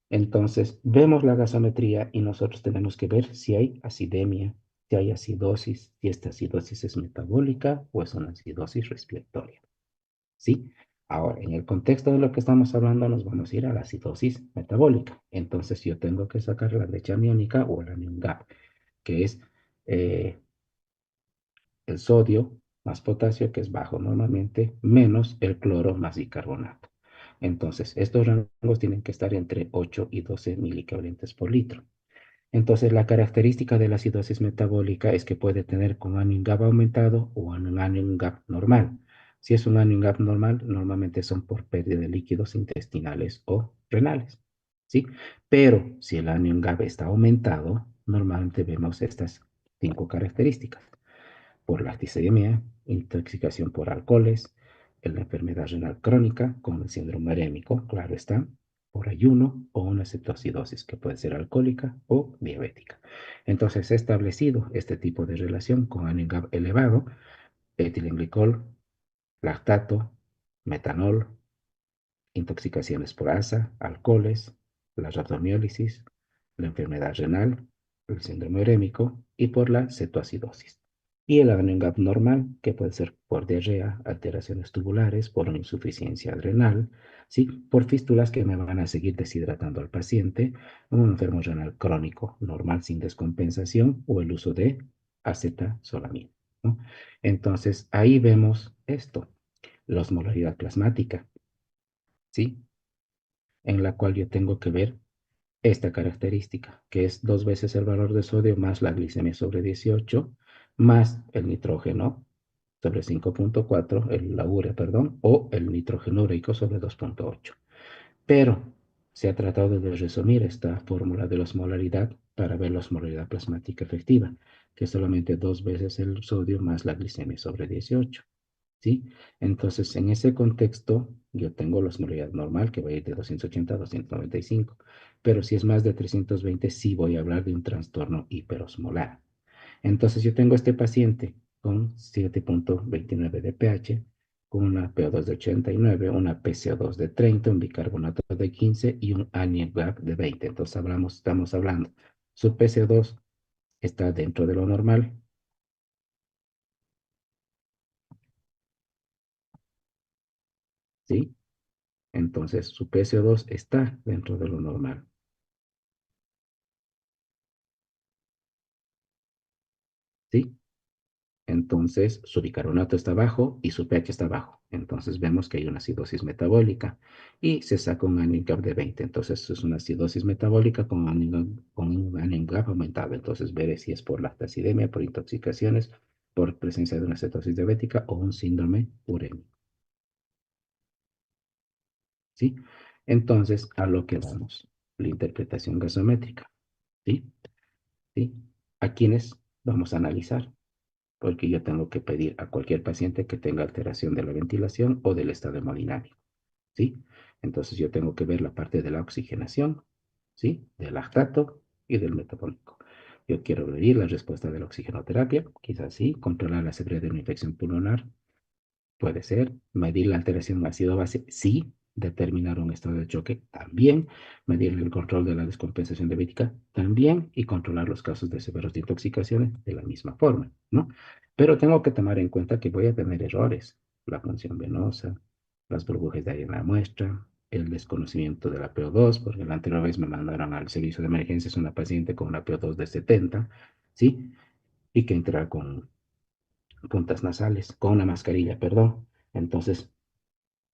S1: Entonces, vemos la gasometría y nosotros tenemos que ver si hay acidemia, si hay acidosis, si esta acidosis es metabólica o es una acidosis respiratoria, ¿sí? Ahora, en el contexto de lo que estamos hablando, nos vamos a ir a la acidosis metabólica. Entonces, yo tengo que sacar la leche amiónica o el anion gap, que es eh, el sodio más potasio, que es bajo normalmente, menos el cloro más bicarbonato. Entonces, estos rangos tienen que estar entre 8 y 12 milicavalentes por litro. Entonces, la característica de la acidosis metabólica es que puede tener con anion gap aumentado o un anion gap normal. Si es un anion gap normal, normalmente son por pérdida de líquidos intestinales o renales, ¿sí? Pero si el anion gap está aumentado, normalmente vemos estas 5 características: por lactisemia, intoxicación por alcoholes, en la enfermedad renal crónica con el síndrome urémico, claro está, por ayuno o una cetoacidosis que puede ser alcohólica o diabética. Entonces, he establecido este tipo de relación con anion elevado, etilenglicol, lactato, metanol, intoxicaciones por asa, alcoholes, la rhabdomiólisis, la enfermedad renal, el síndrome urémico y por la cetoacidosis. Y el anion gap normal, que puede ser por diarrea, alteraciones tubulares, por una insuficiencia adrenal, ¿sí? Por fístulas que me van a seguir deshidratando al paciente, un enfermo renal crónico normal sin descompensación o el uso de acetazolamina, ¿no? Entonces, ahí vemos esto, la osmolaridad plasmática, ¿sí? En la cual yo tengo que ver esta característica, que es 2 veces el valor de sodio más la glicemia sobre 18, más el nitrógeno sobre 5.4, la urea, perdón, o el nitrógeno ureico sobre 2.8. Pero se ha tratado de resumir esta fórmula de la osmolaridad para ver la osmolaridad plasmática efectiva, que es solamente 2 veces el sodio más la glicemia sobre 18. ¿Sí? Entonces, en ese contexto, yo tengo la osmolaridad normal, que va a ir de 280 a 295, pero si es más de 320, sí voy a hablar de un trastorno hiperosmolar. Entonces, yo tengo este paciente con 7.29 de pH, con una PO2 de 89, una PCO2 de 30, un bicarbonato de 15 y un anion gap de 20. Entonces, estamos hablando, su PCO2 está dentro de lo normal, ¿sí? Entonces, su PCO2 está dentro de lo normal, ¿sí? Entonces, su bicarbonato está bajo y su pH está bajo. Entonces, vemos que hay una acidosis metabólica y se saca un anion gap de 20. Entonces, es una acidosis metabólica con un anion gap aumentado. Entonces, veré si es por lactacidemia, por intoxicaciones, por presencia de una cetosis diabética o un síndrome urémico, ¿sí? Entonces, a lo que vamos, la interpretación gasométrica, ¿sí? ¿Sí? ¿A quiénes vamos a analizar? Porque yo tengo que pedir a cualquier paciente que tenga alteración de la ventilación o del estado hemodinámico, ¿sí? Entonces yo tengo que ver la parte de la oxigenación, ¿sí? Del lactato y del metabólico. Yo quiero medir la respuesta de la oxigenoterapia, quizás sí, controlar la severidad de una infección pulmonar, puede ser. Medir la alteración ácido-base, sí. Determinar un estado de choque, también. Medir el control de la descompensación diabética, también. Y controlar los casos de severos de intoxicaciones de la misma forma, ¿no? Pero tengo que tomar en cuenta que voy a tener errores. La función venosa, las burbujas de aire en la muestra, el desconocimiento de la PO2, porque la anterior vez me mandaron al servicio de emergencias una paciente con una PO2 de 70, ¿sí? Y que entra con puntas nasales, con una mascarilla, perdón. Entonces,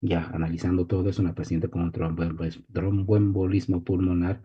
S1: ya analizando todo, es una paciente con un tromboembolismo pulmonar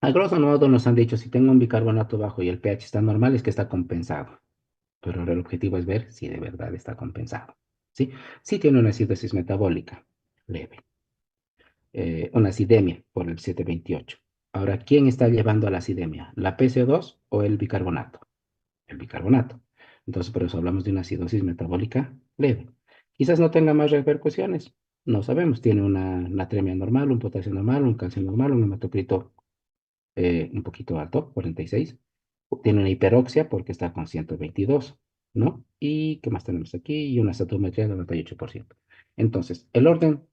S1: A grosso modo nos han dicho, si tengo un bicarbonato bajo y el pH está normal, es que está compensado. Pero ahora el objetivo es ver si de verdad está compensado. ¿Sí? Si tiene una acidosis metabólica leve, una acidemia por el 728. Ahora, ¿quién está llevando a la acidemia? ¿La PCO2 o el bicarbonato? El bicarbonato. Entonces, por eso hablamos de una acidosis metabólica leve. Quizás no tenga más repercusiones. No sabemos. Tiene una natremia normal, un potasio normal, un calcio normal, un hematocrito un poquito alto, 46. Tiene una hiperoxia porque está con 122, ¿no? ¿Y qué más tenemos aquí? Y una satometría de 98%. Entonces, el orden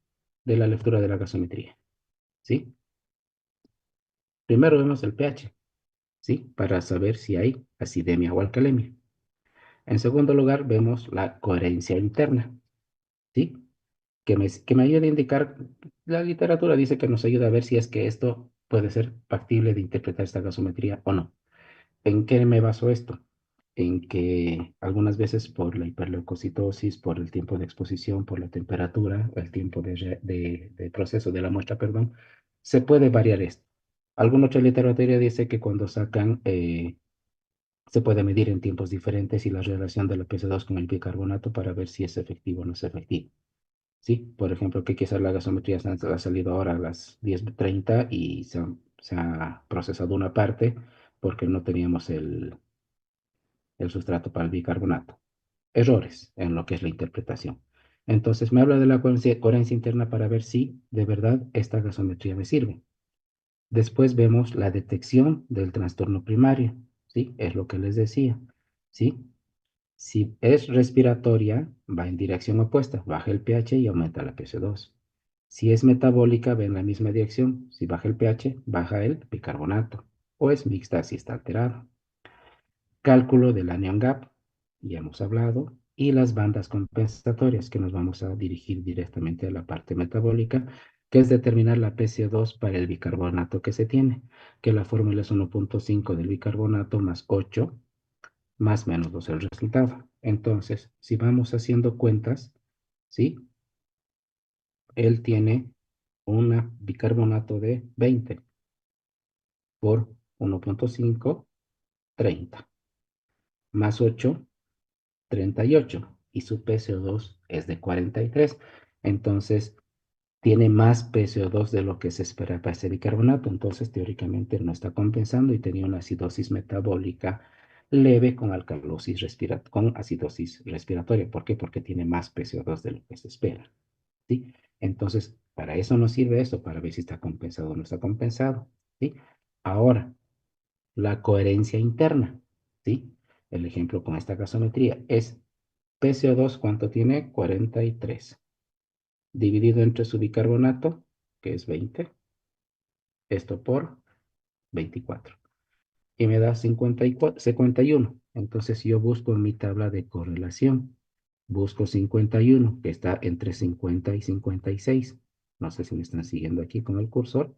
S1: de la lectura de la gasometría, ¿sí? Primero vemos el pH, ¿sí? Para saber si hay acidemia o alcalemia. En segundo lugar, vemos la coherencia interna, ¿sí? Que me ayuda a indicar, la literatura dice que nos ayuda a ver si es que esto puede ser factible de interpretar esta gasometría o no. ¿En qué me baso esto? En que algunas veces por la hiperleucocitosis, por el tiempo de exposición, por la temperatura, el tiempo de proceso de la muestra, perdón, se puede variar esto. Alguna otra literatura dice que cuando sacan, se puede medir en tiempos diferentes y la relación de la PC2 con el bicarbonato para ver si es efectivo o no es efectivo. Sí, por ejemplo, que quizás la gasometría ha salido ahora a las 10:30 y se ha procesado una parte porque no teníamos el sustrato para el bicarbonato. Errores en lo que es la interpretación. Entonces me habla de la coherencia interna para ver si de verdad esta gasometría me sirve. Después vemos la detección del trastorno primario, ¿sí? Es lo que les decía, ¿sí? Si es respiratoria, va en dirección opuesta, baja el pH y aumenta la pH2. Si es metabólica, va en la misma dirección. Si baja el pH, baja el bicarbonato. O es mixta si está alterado. Cálculo del anion gap, ya hemos hablado, y las bandas compensatorias, que nos vamos a dirigir directamente a la parte metabólica, que es determinar la PCO2 para el bicarbonato que se tiene, que la fórmula es 1.5 del bicarbonato más 8, más menos 2 el resultado. Entonces, si vamos haciendo cuentas, ¿sí? Él tiene un bicarbonato de 20 por 1.5, 30, más 8, 38 y su PCO2 es de 43. Entonces, tiene más PCO2 de lo que se espera para ese bicarbonato. Entonces, teóricamente no está compensando y tenía una acidosis metabólica leve con alcalosis con acidosis respiratoria. ¿Por qué? Porque tiene más PCO2 de lo que se espera. ¿Sí? Entonces, para eso nos sirve esto, para ver si está compensado o no está compensado. ¿Sí? Ahora, la coherencia interna. ¿Sí? El ejemplo con esta gasometría es PCO2, ¿cuánto tiene? 43. Dividido entre su bicarbonato, que es 20. Esto por 24. Y me da 51. Entonces yo busco en mi tabla de correlación. Busco 51, que está entre 50 y 56. No sé si me están siguiendo aquí con el cursor.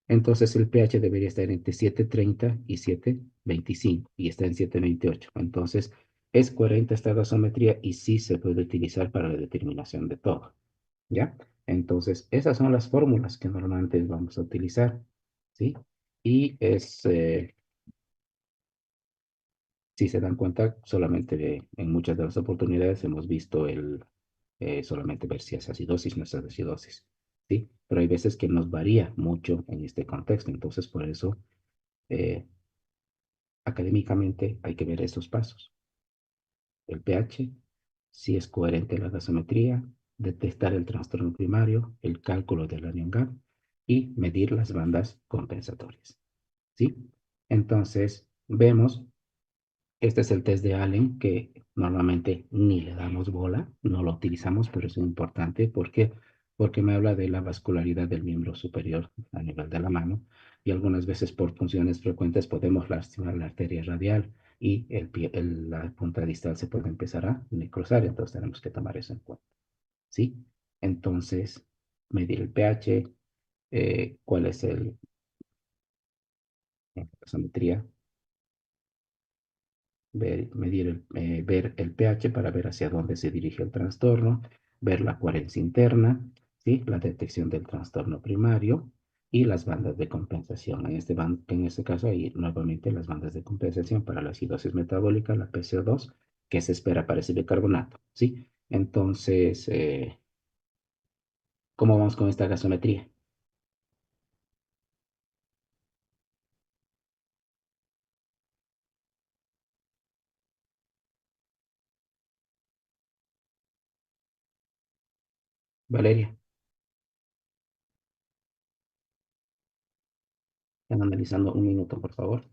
S1: Entonces el pH debería estar entre 7.30 y 7.25 y está en 7.28. Entonces es coherente esta gasometría y sí se puede utilizar para la determinación de todo. ¿Ya? Entonces esas son las fórmulas que normalmente vamos a utilizar. ¿Sí? Y si se dan cuenta, solamente en muchas de las oportunidades hemos visto solamente ver si es acidosis, no es acidosis. ¿Sí? Pero hay veces que nos varía mucho en este contexto. Entonces, por eso eh, académicamente hay que ver estos pasos. El pH, si es coherente la gasometría, detectar el trastorno primario, el cálculo del anion gap y medir las bandas compensatorias. ¿Sí? Entonces, vemos, este es el test de Allen que normalmente ni le damos bola, no lo utilizamos, pero es importante porque me habla de la vascularidad del miembro superior a nivel de la mano y algunas veces por funciones frecuentes podemos lastimar la arteria radial y la punta distal se puede empezar a necrosar, entonces tenemos que tomar eso en cuenta. ¿Sí? Entonces, medir el pH, cuál es la gasometría, ver el pH para ver hacia dónde se dirige el trastorno, ver la coherencia interna, ¿sí? La detección del trastorno primario, y las bandas de compensación. En este caso, hay nuevamente las bandas de compensación para la acidosis metabólica, la PCO2, que se espera para ese bicarbonato, ¿sí? Entonces, ¿cómo vamos con esta gasometría? Valeria, están analizando un minuto, por favor.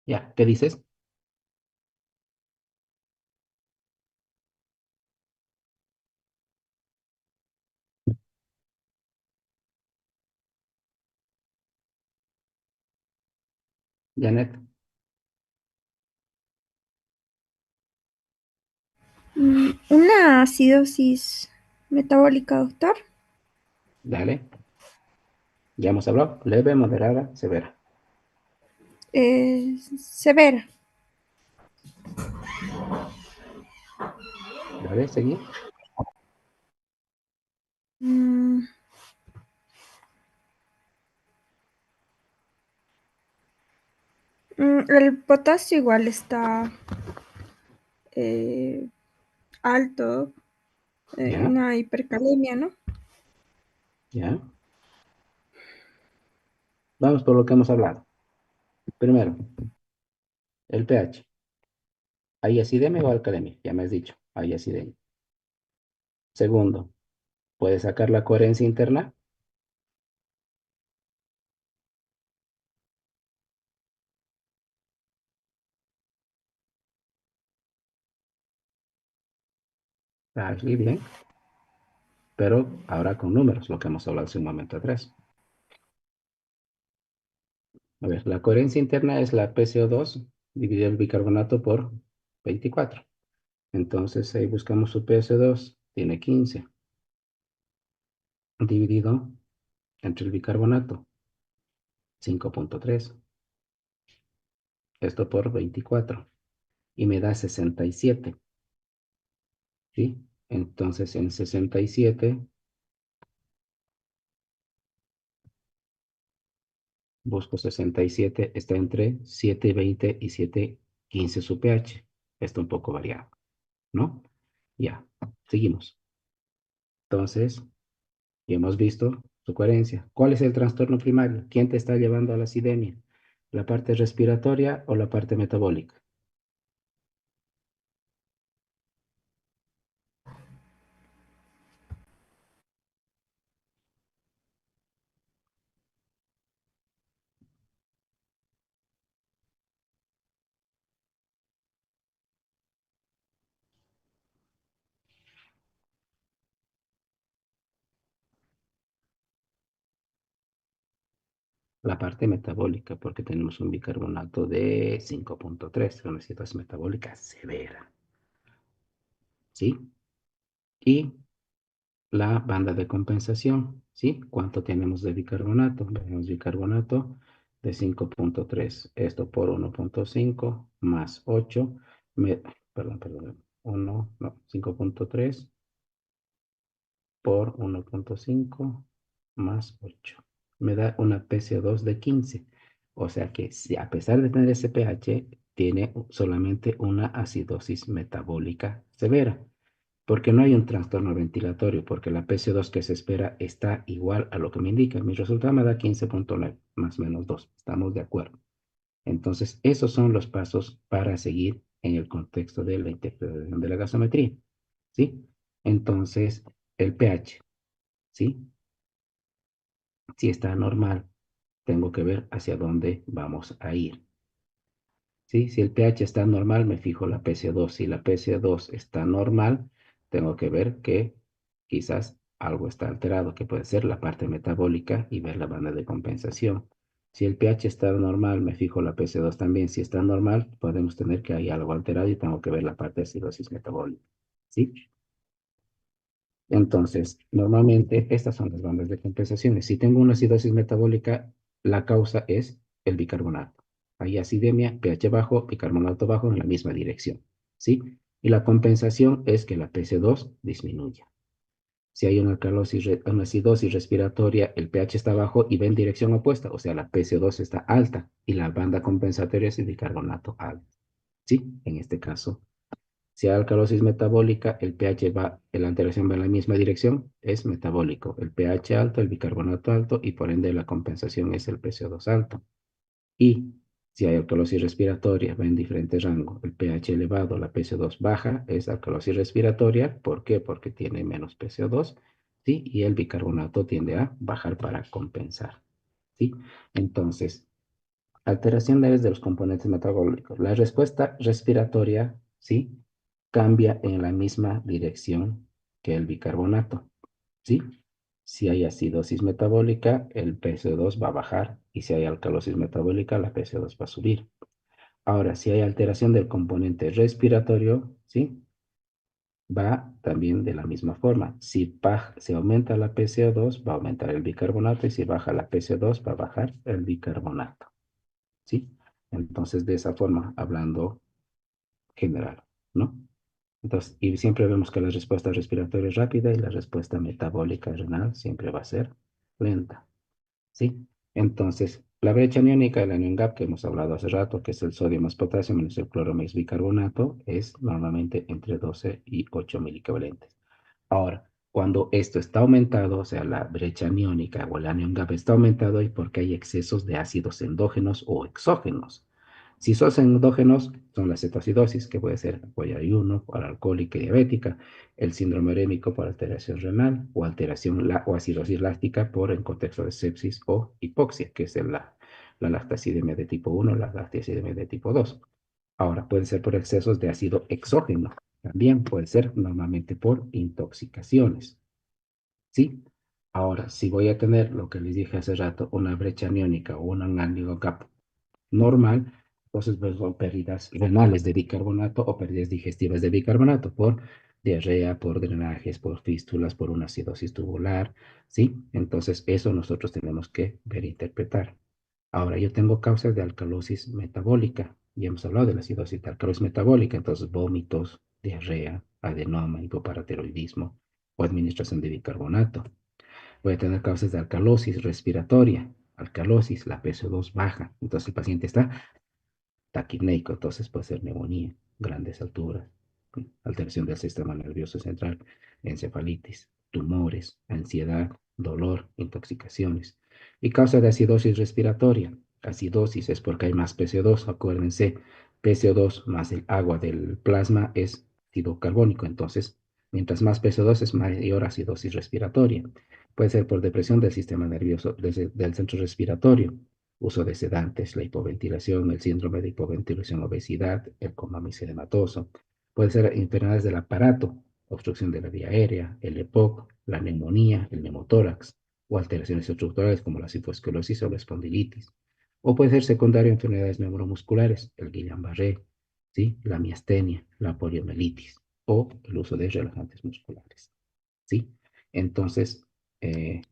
S1: Ya, ¿qué dices? Janet,
S2: Una acidosis metabólica, doctor.
S1: dale. Ya hemos hablado. Leve, moderada, severa.
S2: Severa.
S1: Dale, seguir.
S2: Mm, el potasio igual está eh, alto,
S1: Ya,
S2: una hipercalemia, ¿no?
S1: ya. Vamos por lo que hemos hablado. Primero, el pH. ¿Hay acidemia o alcalemia? Ya me has dicho, hay acidemia. Segundo, ¿puedes sacar la coherencia interna? Aquí bien, pero ahora con números, lo que hemos hablado hace un momento atrás. A ver, la coherencia interna es la PCO2 dividido el bicarbonato por 24. Entonces ahí buscamos su PCO2, tiene 15, dividido entre el bicarbonato, 5.3. Esto por 24 y me da 67, ¿sí? Entonces en 67 busco 67, está entre 7.20 y 7.15 su pH. Está un poco variado, ¿no? Ya, seguimos. Entonces, ya hemos visto su coherencia. ¿Cuál es el trastorno primario? ¿Quién te está llevando a la acidemia? ¿La parte respiratoria o la parte metabólica? La parte metabólica, porque tenemos un bicarbonato de 5.3, una situación metabólica severa, ¿sí? Y la banda de compensación, ¿sí? ¿Cuánto tenemos de bicarbonato? Tenemos bicarbonato de 5.3, esto por 1.5 más 8, perdón, 1, no, 5.3 por 1.5 más 8. Me da una PCO2 de 15. O sea que si a pesar de tener ese pH, tiene solamente una acidosis metabólica severa, porque no hay un trastorno ventilatorio, porque la PCO2 que se espera está igual a lo que me indica. Mi resultado me da 15,9, más o menos 2. Estamos de acuerdo. Entonces, esos son los pasos para seguir en el contexto de la interpretación de la gasometría, ¿sí? Entonces, el pH, ¿sí? Si está normal, tengo que ver hacia dónde vamos a ir. ¿Sí? Si el pH está normal, me fijo la PCO2. Si la PCO2 está normal, tengo que ver que quizás algo está alterado, que puede ser la parte metabólica y ver la banda de compensación. Si el pH está normal, me fijo la PCO2 también. Si está normal, podemos tener que hay algo alterado y tengo que ver la parte de acidosis metabólica. ¿Sí? Entonces, normalmente estas son las bandas de compensaciones. Si tengo una acidosis metabólica, la causa es el bicarbonato. Hay acidemia, pH bajo, bicarbonato bajo en la misma dirección. ¿Sí? Y la compensación es que la PC2 disminuya. Si hay una acidosis respiratoria, el pH está bajo y va en dirección opuesta, o sea, la PC2 está alta y la banda compensatoria es el bicarbonato alto. ¿Sí? En este caso, si hay alcalosis metabólica, el pH va, la alteración va en la misma dirección, es metabólico. El pH alto, el bicarbonato alto y por ende la compensación es el PCO2 alto. Y si hay alcalosis respiratoria, va en diferente rango. El pH elevado, la PCO2 baja, es alcalosis respiratoria. ¿Por qué? Porque tiene menos PCO2, ¿sí? Y el bicarbonato tiende a bajar para compensar, ¿sí? Entonces, alteraciones de los componentes metabólicos. La respuesta respiratoria, ¿sí? Cambia en la misma dirección que el bicarbonato, ¿sí? Si hay acidosis metabólica, el PCO2 va a bajar y si hay alcalosis metabólica, la PCO2 va a subir. Ahora, si hay alteración del componente respiratorio, ¿sí? Va también de la misma forma. Si aumenta la PCO2, va a aumentar el bicarbonato y si baja la PCO2, va a bajar el bicarbonato. ¿Sí? Entonces, de esa forma, hablando general, ¿no? Entonces, y siempre vemos que la respuesta respiratoria es rápida y la respuesta metabólica renal siempre va a ser lenta, ¿sí? Entonces, la brecha aniónica, el anion gap que hemos hablado hace rato, que es el sodio más potasio menos el cloro más bicarbonato, es normalmente entre 12 y 8 milicovalentes. Ahora, cuando esto está aumentado, o sea, la brecha aniónica o el anion gap está aumentado, es porque hay excesos de ácidos endógenos o exógenos. Si son endógenos, son la cetoacidosis, que puede ser apoyayuno, alcohólica y diabética, el síndrome urémico por alteración renal o alteración o acidosis láctica por el contexto de sepsis o hipoxia, que es la lactacidemia de tipo 1, la lactacidemia de tipo 2. Ahora, puede ser por excesos de ácido exógeno. También puede ser normalmente por intoxicaciones. ¿Sí? Ahora, si voy a tener lo que les dije hace rato, una brecha aniónica o un anion gap normal, entonces pues, son pérdidas renales de bicarbonato o pérdidas digestivas de bicarbonato por diarrea, por drenajes, por fístulas, por una acidosis tubular, ¿sí? Entonces eso nosotros tenemos que ver e interpretar. Ahora, yo tengo causas de alcalosis metabólica. Ya hemos hablado de la acidosis de alcalosis metabólica, entonces vómitos, diarrea, adenoma, hipoparatiroidismo o administración de bicarbonato. Voy a tener causas de alcalosis respiratoria, alcalosis, la PCO2 baja, entonces el paciente está taquipneico, entonces puede ser neumonía, grandes alturas, alteración del sistema nervioso central, encefalitis, tumores, ansiedad, dolor, intoxicaciones. Y causa de acidosis respiratoria. Acidosis es porque hay más PCO2, acuérdense, PCO2 más el agua del plasma es ácido carbónico, entonces mientras más PCO2 es mayor acidosis respiratoria. Puede ser por depresión del sistema nervioso, del centro respiratorio, uso de sedantes, la hipoventilación, el síndrome de hipoventilación, obesidad, el coma misedematoso. Puede ser enfermedades del aparato, obstrucción de la vía aérea, el EPOC, la neumonía, el neumotórax, o alteraciones estructurales como la cifoesclerosis o la espondilitis. O puede ser secundario a enfermedades neuromusculares, el Guillain-Barré, ¿sí? La miastenia, la poliomielitis, o el uso de relajantes musculares, ¿sí? Entonces, eh,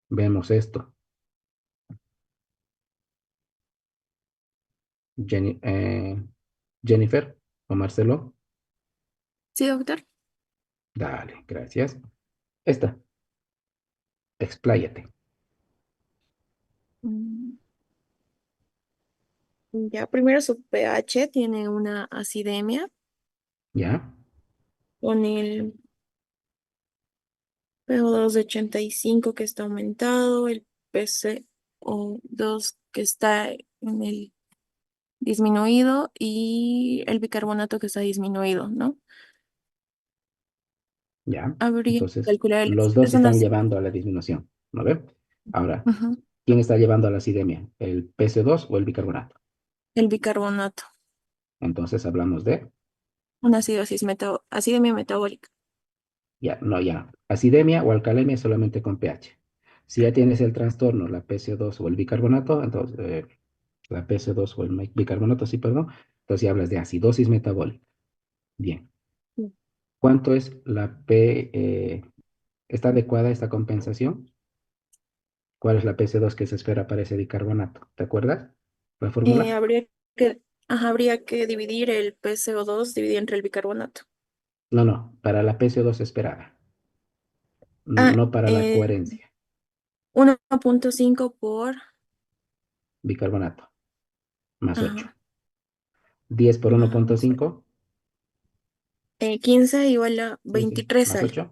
S1: vemos esto. Jennifer o Marcelo.
S4: Sí, doctor.
S1: Dale, gracias. Esta, expláyate.
S4: Mm, Ya, primero su pH tiene una acidemia
S1: ¿Ya?
S4: con el PO2 de 85 que está aumentado, el PCO2 que está en el disminuido y el bicarbonato que está disminuido, ¿no?
S1: ¿Ya?
S4: Habría que
S1: Entonces,
S4: calcular el
S1: los dos
S4: son
S1: están
S4: las-
S1: llevando a la disminución, ¿no ve? Ahora,
S4: Ujú,
S1: ¿quién está llevando a la acidemia? ¿El PC2 o el bicarbonato?
S4: el bicarbonato,
S1: Entonces hablamos de,
S4: una acidemia metabólica.
S1: ya, no, ya, acidemia o alcalemia solamente con pH. Si ya tienes el trastorno, la PC2 o el bicarbonato, entonces, la PC2 o el bicarbonato, sí, perdón, entonces ya hablas de acidosis metabólica. Bien.
S4: Sí.
S1: ¿Cuánto es la P? ¿Está adecuada esta compensación? ¿Cuál es la PC2 que se espera para ese bicarbonato? ¿Te acuerdas? ¿La fórmula?
S4: Habría que, ajá, habría que dividir el PCO2, dividir entre el bicarbonato.
S1: No, no, para la PC2 esperada,
S4: Ah,
S1: no para la coherencia.
S4: 1,5 por,
S1: Bicarbonato, más 8.
S4: ajá,
S1: 10 por
S4: más
S1: 1,5,
S4: 15 igual a
S1: sí, sí,
S4: 23
S1: más
S4: sale.
S1: 8,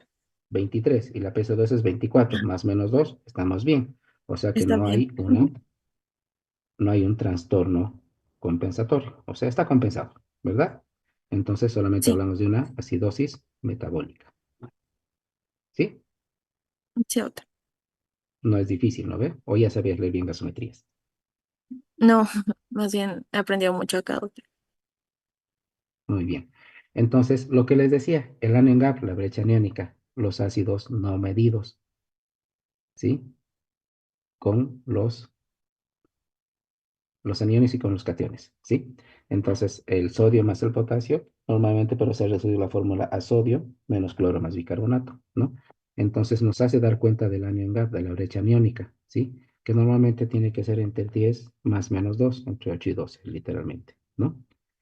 S1: 23. Y la PC2 es 24, más menos 2, estamos bien. O sea que
S4: Está bien. Ujú.
S1: no hay un trastorno compensatorio. O sea, está compensado, ¿verdad? Entonces solamente
S4: Sí,
S1: hablamos de una acidosis metabólica. ¿Sí?
S4: sí, otra.
S1: No es difícil, ¿no ve? O ya sabías leer bien gasometrías.
S4: No, más bien he aprendido mucho acá. Otra.
S1: Muy bien. Entonces, lo que les decía, el anion gap, la brecha aniónica, los ácidos no medidos, ¿sí? Con los aniones y con los cationes, ¿sí? Entonces, el sodio más el potasio, normalmente pero se resuelve la fórmula a sodio menos cloro más bicarbonato, ¿no? Entonces, nos hace dar cuenta del anion gap, de la brecha aniónica, ¿sí? Que normalmente tiene que ser entre 10 más menos 2, entre 8 y 12, literalmente, ¿no?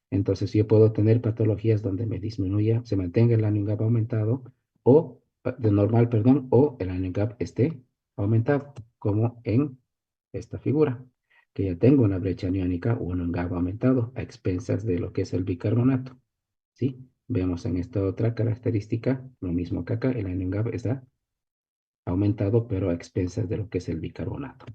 S1: Entonces, yo puedo tener patologías donde me disminuya, se mantenga el anion gap aumentado, o, de normal, perdón, o el anion gap esté aumentado, como en esta figura que ya tengo una brecha aniónica o un GAP aumentado a expensas de lo que es el bicarbonato, ¿sí? Vemos en esta otra característica, lo mismo que acá, el anion GAP está aumentado, pero a expensas de lo que es el bicarbonato,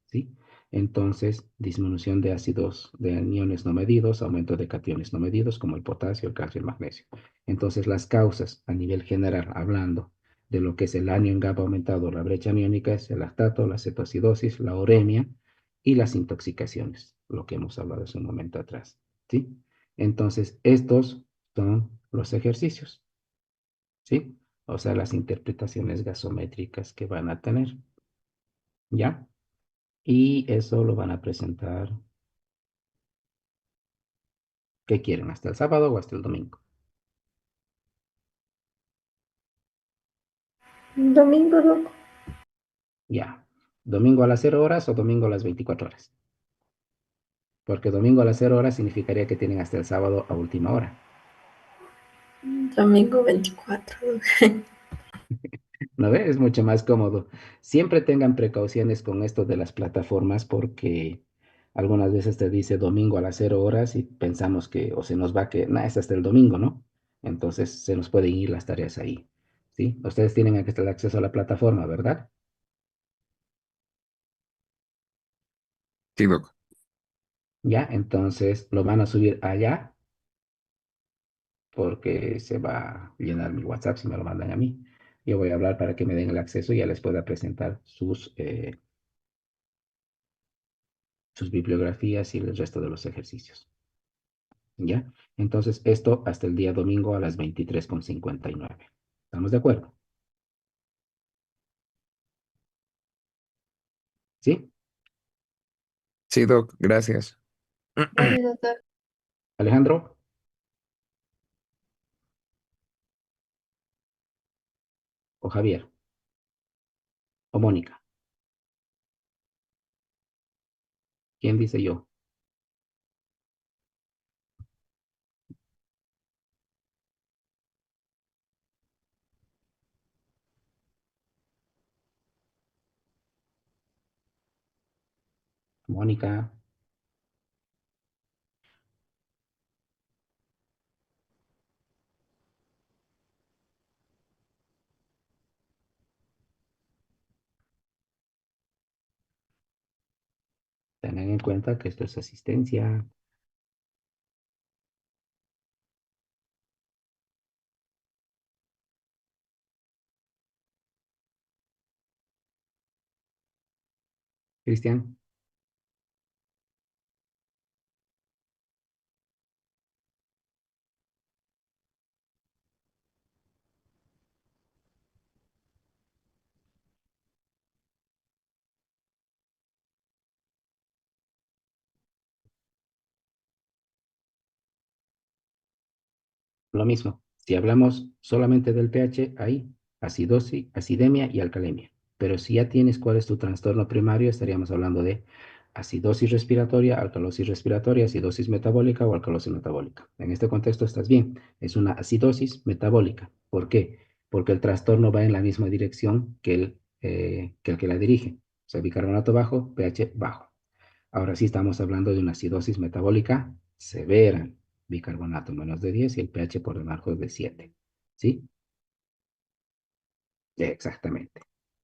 S1: ¿sí? Entonces, disminución de ácidos, de aniones no medidos, aumento de cationes no medidos, como el potasio, el calcio y el magnesio. Entonces, las causas a nivel general, hablando de lo que es el anion GAP aumentado, la brecha aniónica, es el lactato, la cetoacidosis, la uremia y las intoxicaciones, lo que hemos hablado hace un momento atrás, ¿sí? Entonces, estos son los ejercicios, ¿sí? O sea, las interpretaciones gasométricas que van a tener, ¿ya? Y eso lo van a presentar, ¿qué quieren? ¿Hasta el sábado o hasta el domingo?
S2: Domingo, loco.
S1: Ya. ¿Domingo a las 0 horas o domingo a las 24 horas? Porque domingo a las 0 horas significaría que tienen hasta el sábado a última hora.
S2: Domingo 24.
S1: ¿No ve? Es mucho más cómodo. Siempre tengan precauciones con esto de las plataformas porque algunas veces te dice domingo a las 0 horas y pensamos que, o se nos va que, nada, es hasta el domingo, ¿no? Entonces se nos pueden ir las tareas ahí, ¿sí? Ustedes tienen aquí el acceso a la plataforma, ¿verdad?
S9: Sí, doc.
S1: Ya, entonces lo van a subir allá porque se va a llenar mi WhatsApp si me lo mandan a mí. Yo voy a hablar para que me den el acceso y ya les pueda presentar sus bibliografías y el resto de los ejercicios. ¿Ya? Entonces, esto hasta el día domingo a las 23:59. ¿Estamos de acuerdo? ¿Sí?
S9: Sí, doc, gracias.
S6: Gracias, doctor.
S1: Alejandro o Javier o Mónica. ¿Quién dice yo? Mónica. Tengan en cuenta que esto es asistencia. Cristian, lo mismo. Si hablamos solamente del pH, hay acidosis, acidemia y alcalemia. Pero si ya tienes cuál es tu trastorno primario, estaríamos hablando de acidosis respiratoria, alcalosis respiratoria, acidosis metabólica o alcalosis metabólica. En este contexto estás bien. Es una acidosis metabólica. ¿Por qué? Porque el trastorno va en la misma dirección que el que la dirige. O sea, bicarbonato bajo, pH bajo. Ahora sí estamos hablando de una acidosis metabólica severa, bicarbonato menos de 10 y el pH por debajo de 7. ¿Sí? Exactamente.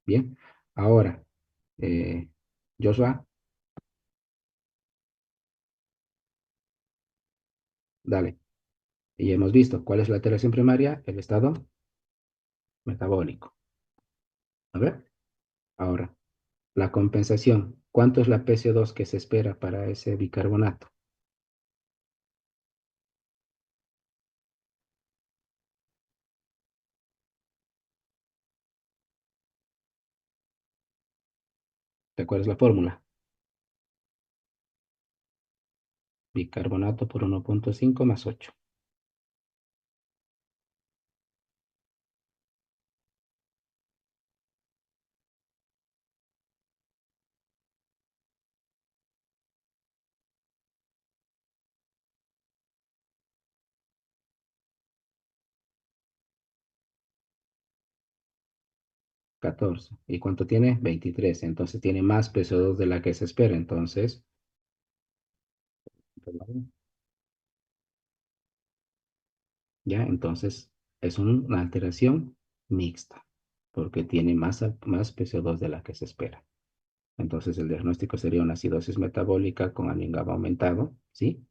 S1: Bien. Ahora, eh, Joshua, dale. Y hemos visto cuál es la alteración primaria, el estado metabólico. A ver, ahora, la compensación. ¿Cuánto es la PCO2 que se espera para ese bicarbonato? ¿Te acuerdas la fórmula? Bicarbonato por 1,5 más 8. 14. ¿Y cuánto tiene? 23. Entonces tiene más PCO2 de la que se espera. Entonces, ya, entonces es una alteración mixta, porque tiene más PCO2 de la que se espera. Entonces el diagnóstico sería una acidosis metabólica con anion-GAP aumentado, ¿sí?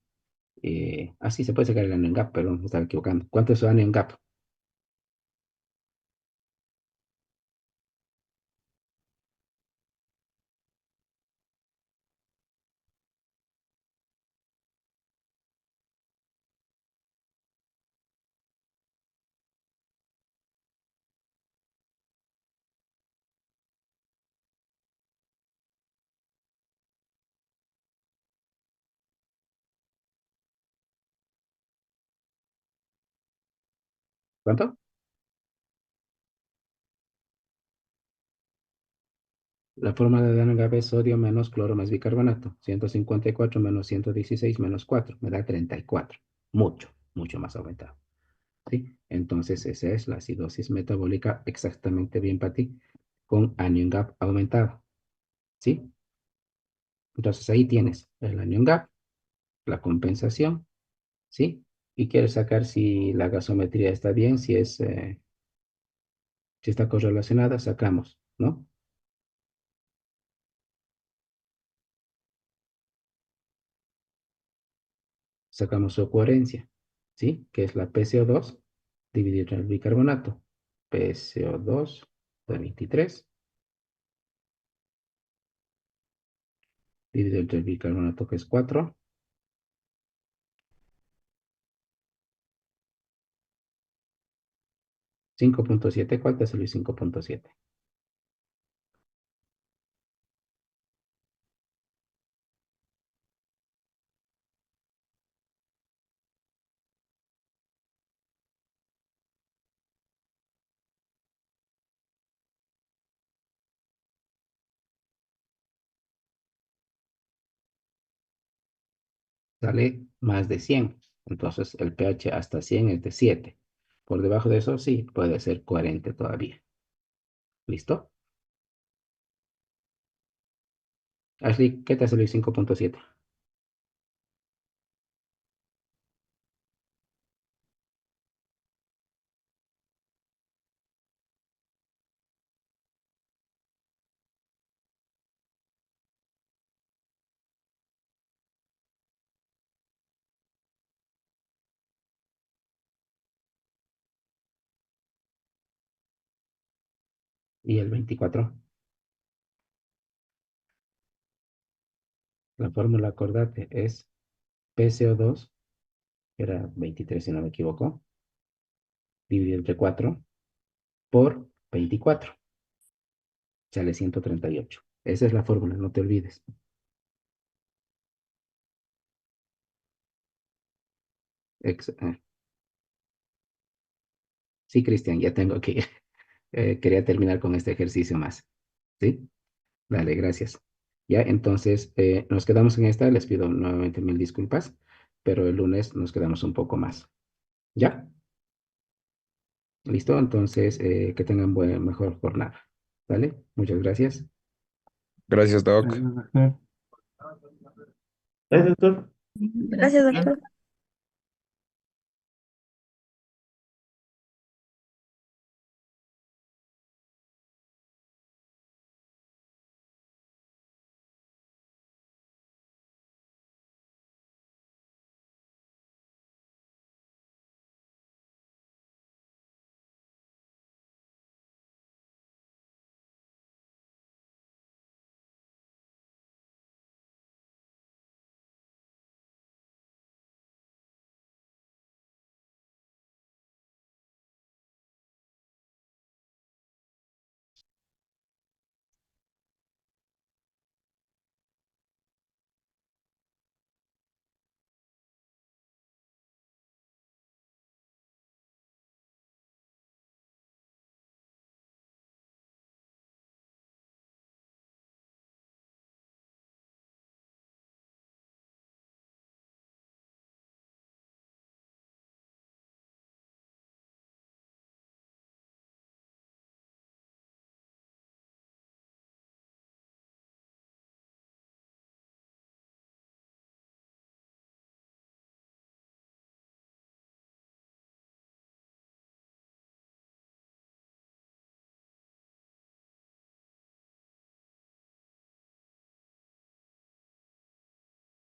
S1: Sí, se puede sacar el anion-GAP, perdón, me estaba equivocando. ¿Cuánto es su anion-GAP? ¿Cuánto? La fórmula de anion-GAP es sodio menos cloro más bicarbonato. 154 menos 116 menos 4 me da 34. Mucho, mucho más aumentado. ¿Sí? Entonces, esa es la acidosis metabólica exactamente bien para ti, con anion-GAP aumentado. ¿Sí? Entonces, ahí tienes el anion-GAP, la compensación, ¿sí? Y quieres sacar si la gasometría está bien, si está correlacionada, sacamos, ¿no? Sacamos su coherencia, ¿sí? Que es la PCO2 dividido entre el bicarbonato. PCO2 de 23 dividido entre el bicarbonato, que es 4. 5,7. ¿Cuál te salió 5,7? Sale más de 100. Entonces el pH hasta 100 es de 7. Por debajo de eso sí, puede ser coherente todavía. ¿Listo? Ashley, ¿qué te salió 5,7? Y el 24. La fórmula, acordate, es PCO2, que era 23 si no me equivoco, dividido entre 4 por 24. Sale 138. Esa es la fórmula, no te olvides. Sí, Cristian, ya tengo que ir. Quería terminar con este ejercicio más. ¿Sí? Dale, gracias. Ya, entonces nos quedamos en esta. Les pido nuevamente mil disculpas, pero el lunes nos quedamos un poco más. ¿Ya? ¿Listo? Entonces, que tengan mejor jornada. ¿Vale? Muchas gracias.
S9: Gracias, Doc.
S5: Gracias, doctor.
S4: Gracias, doctor.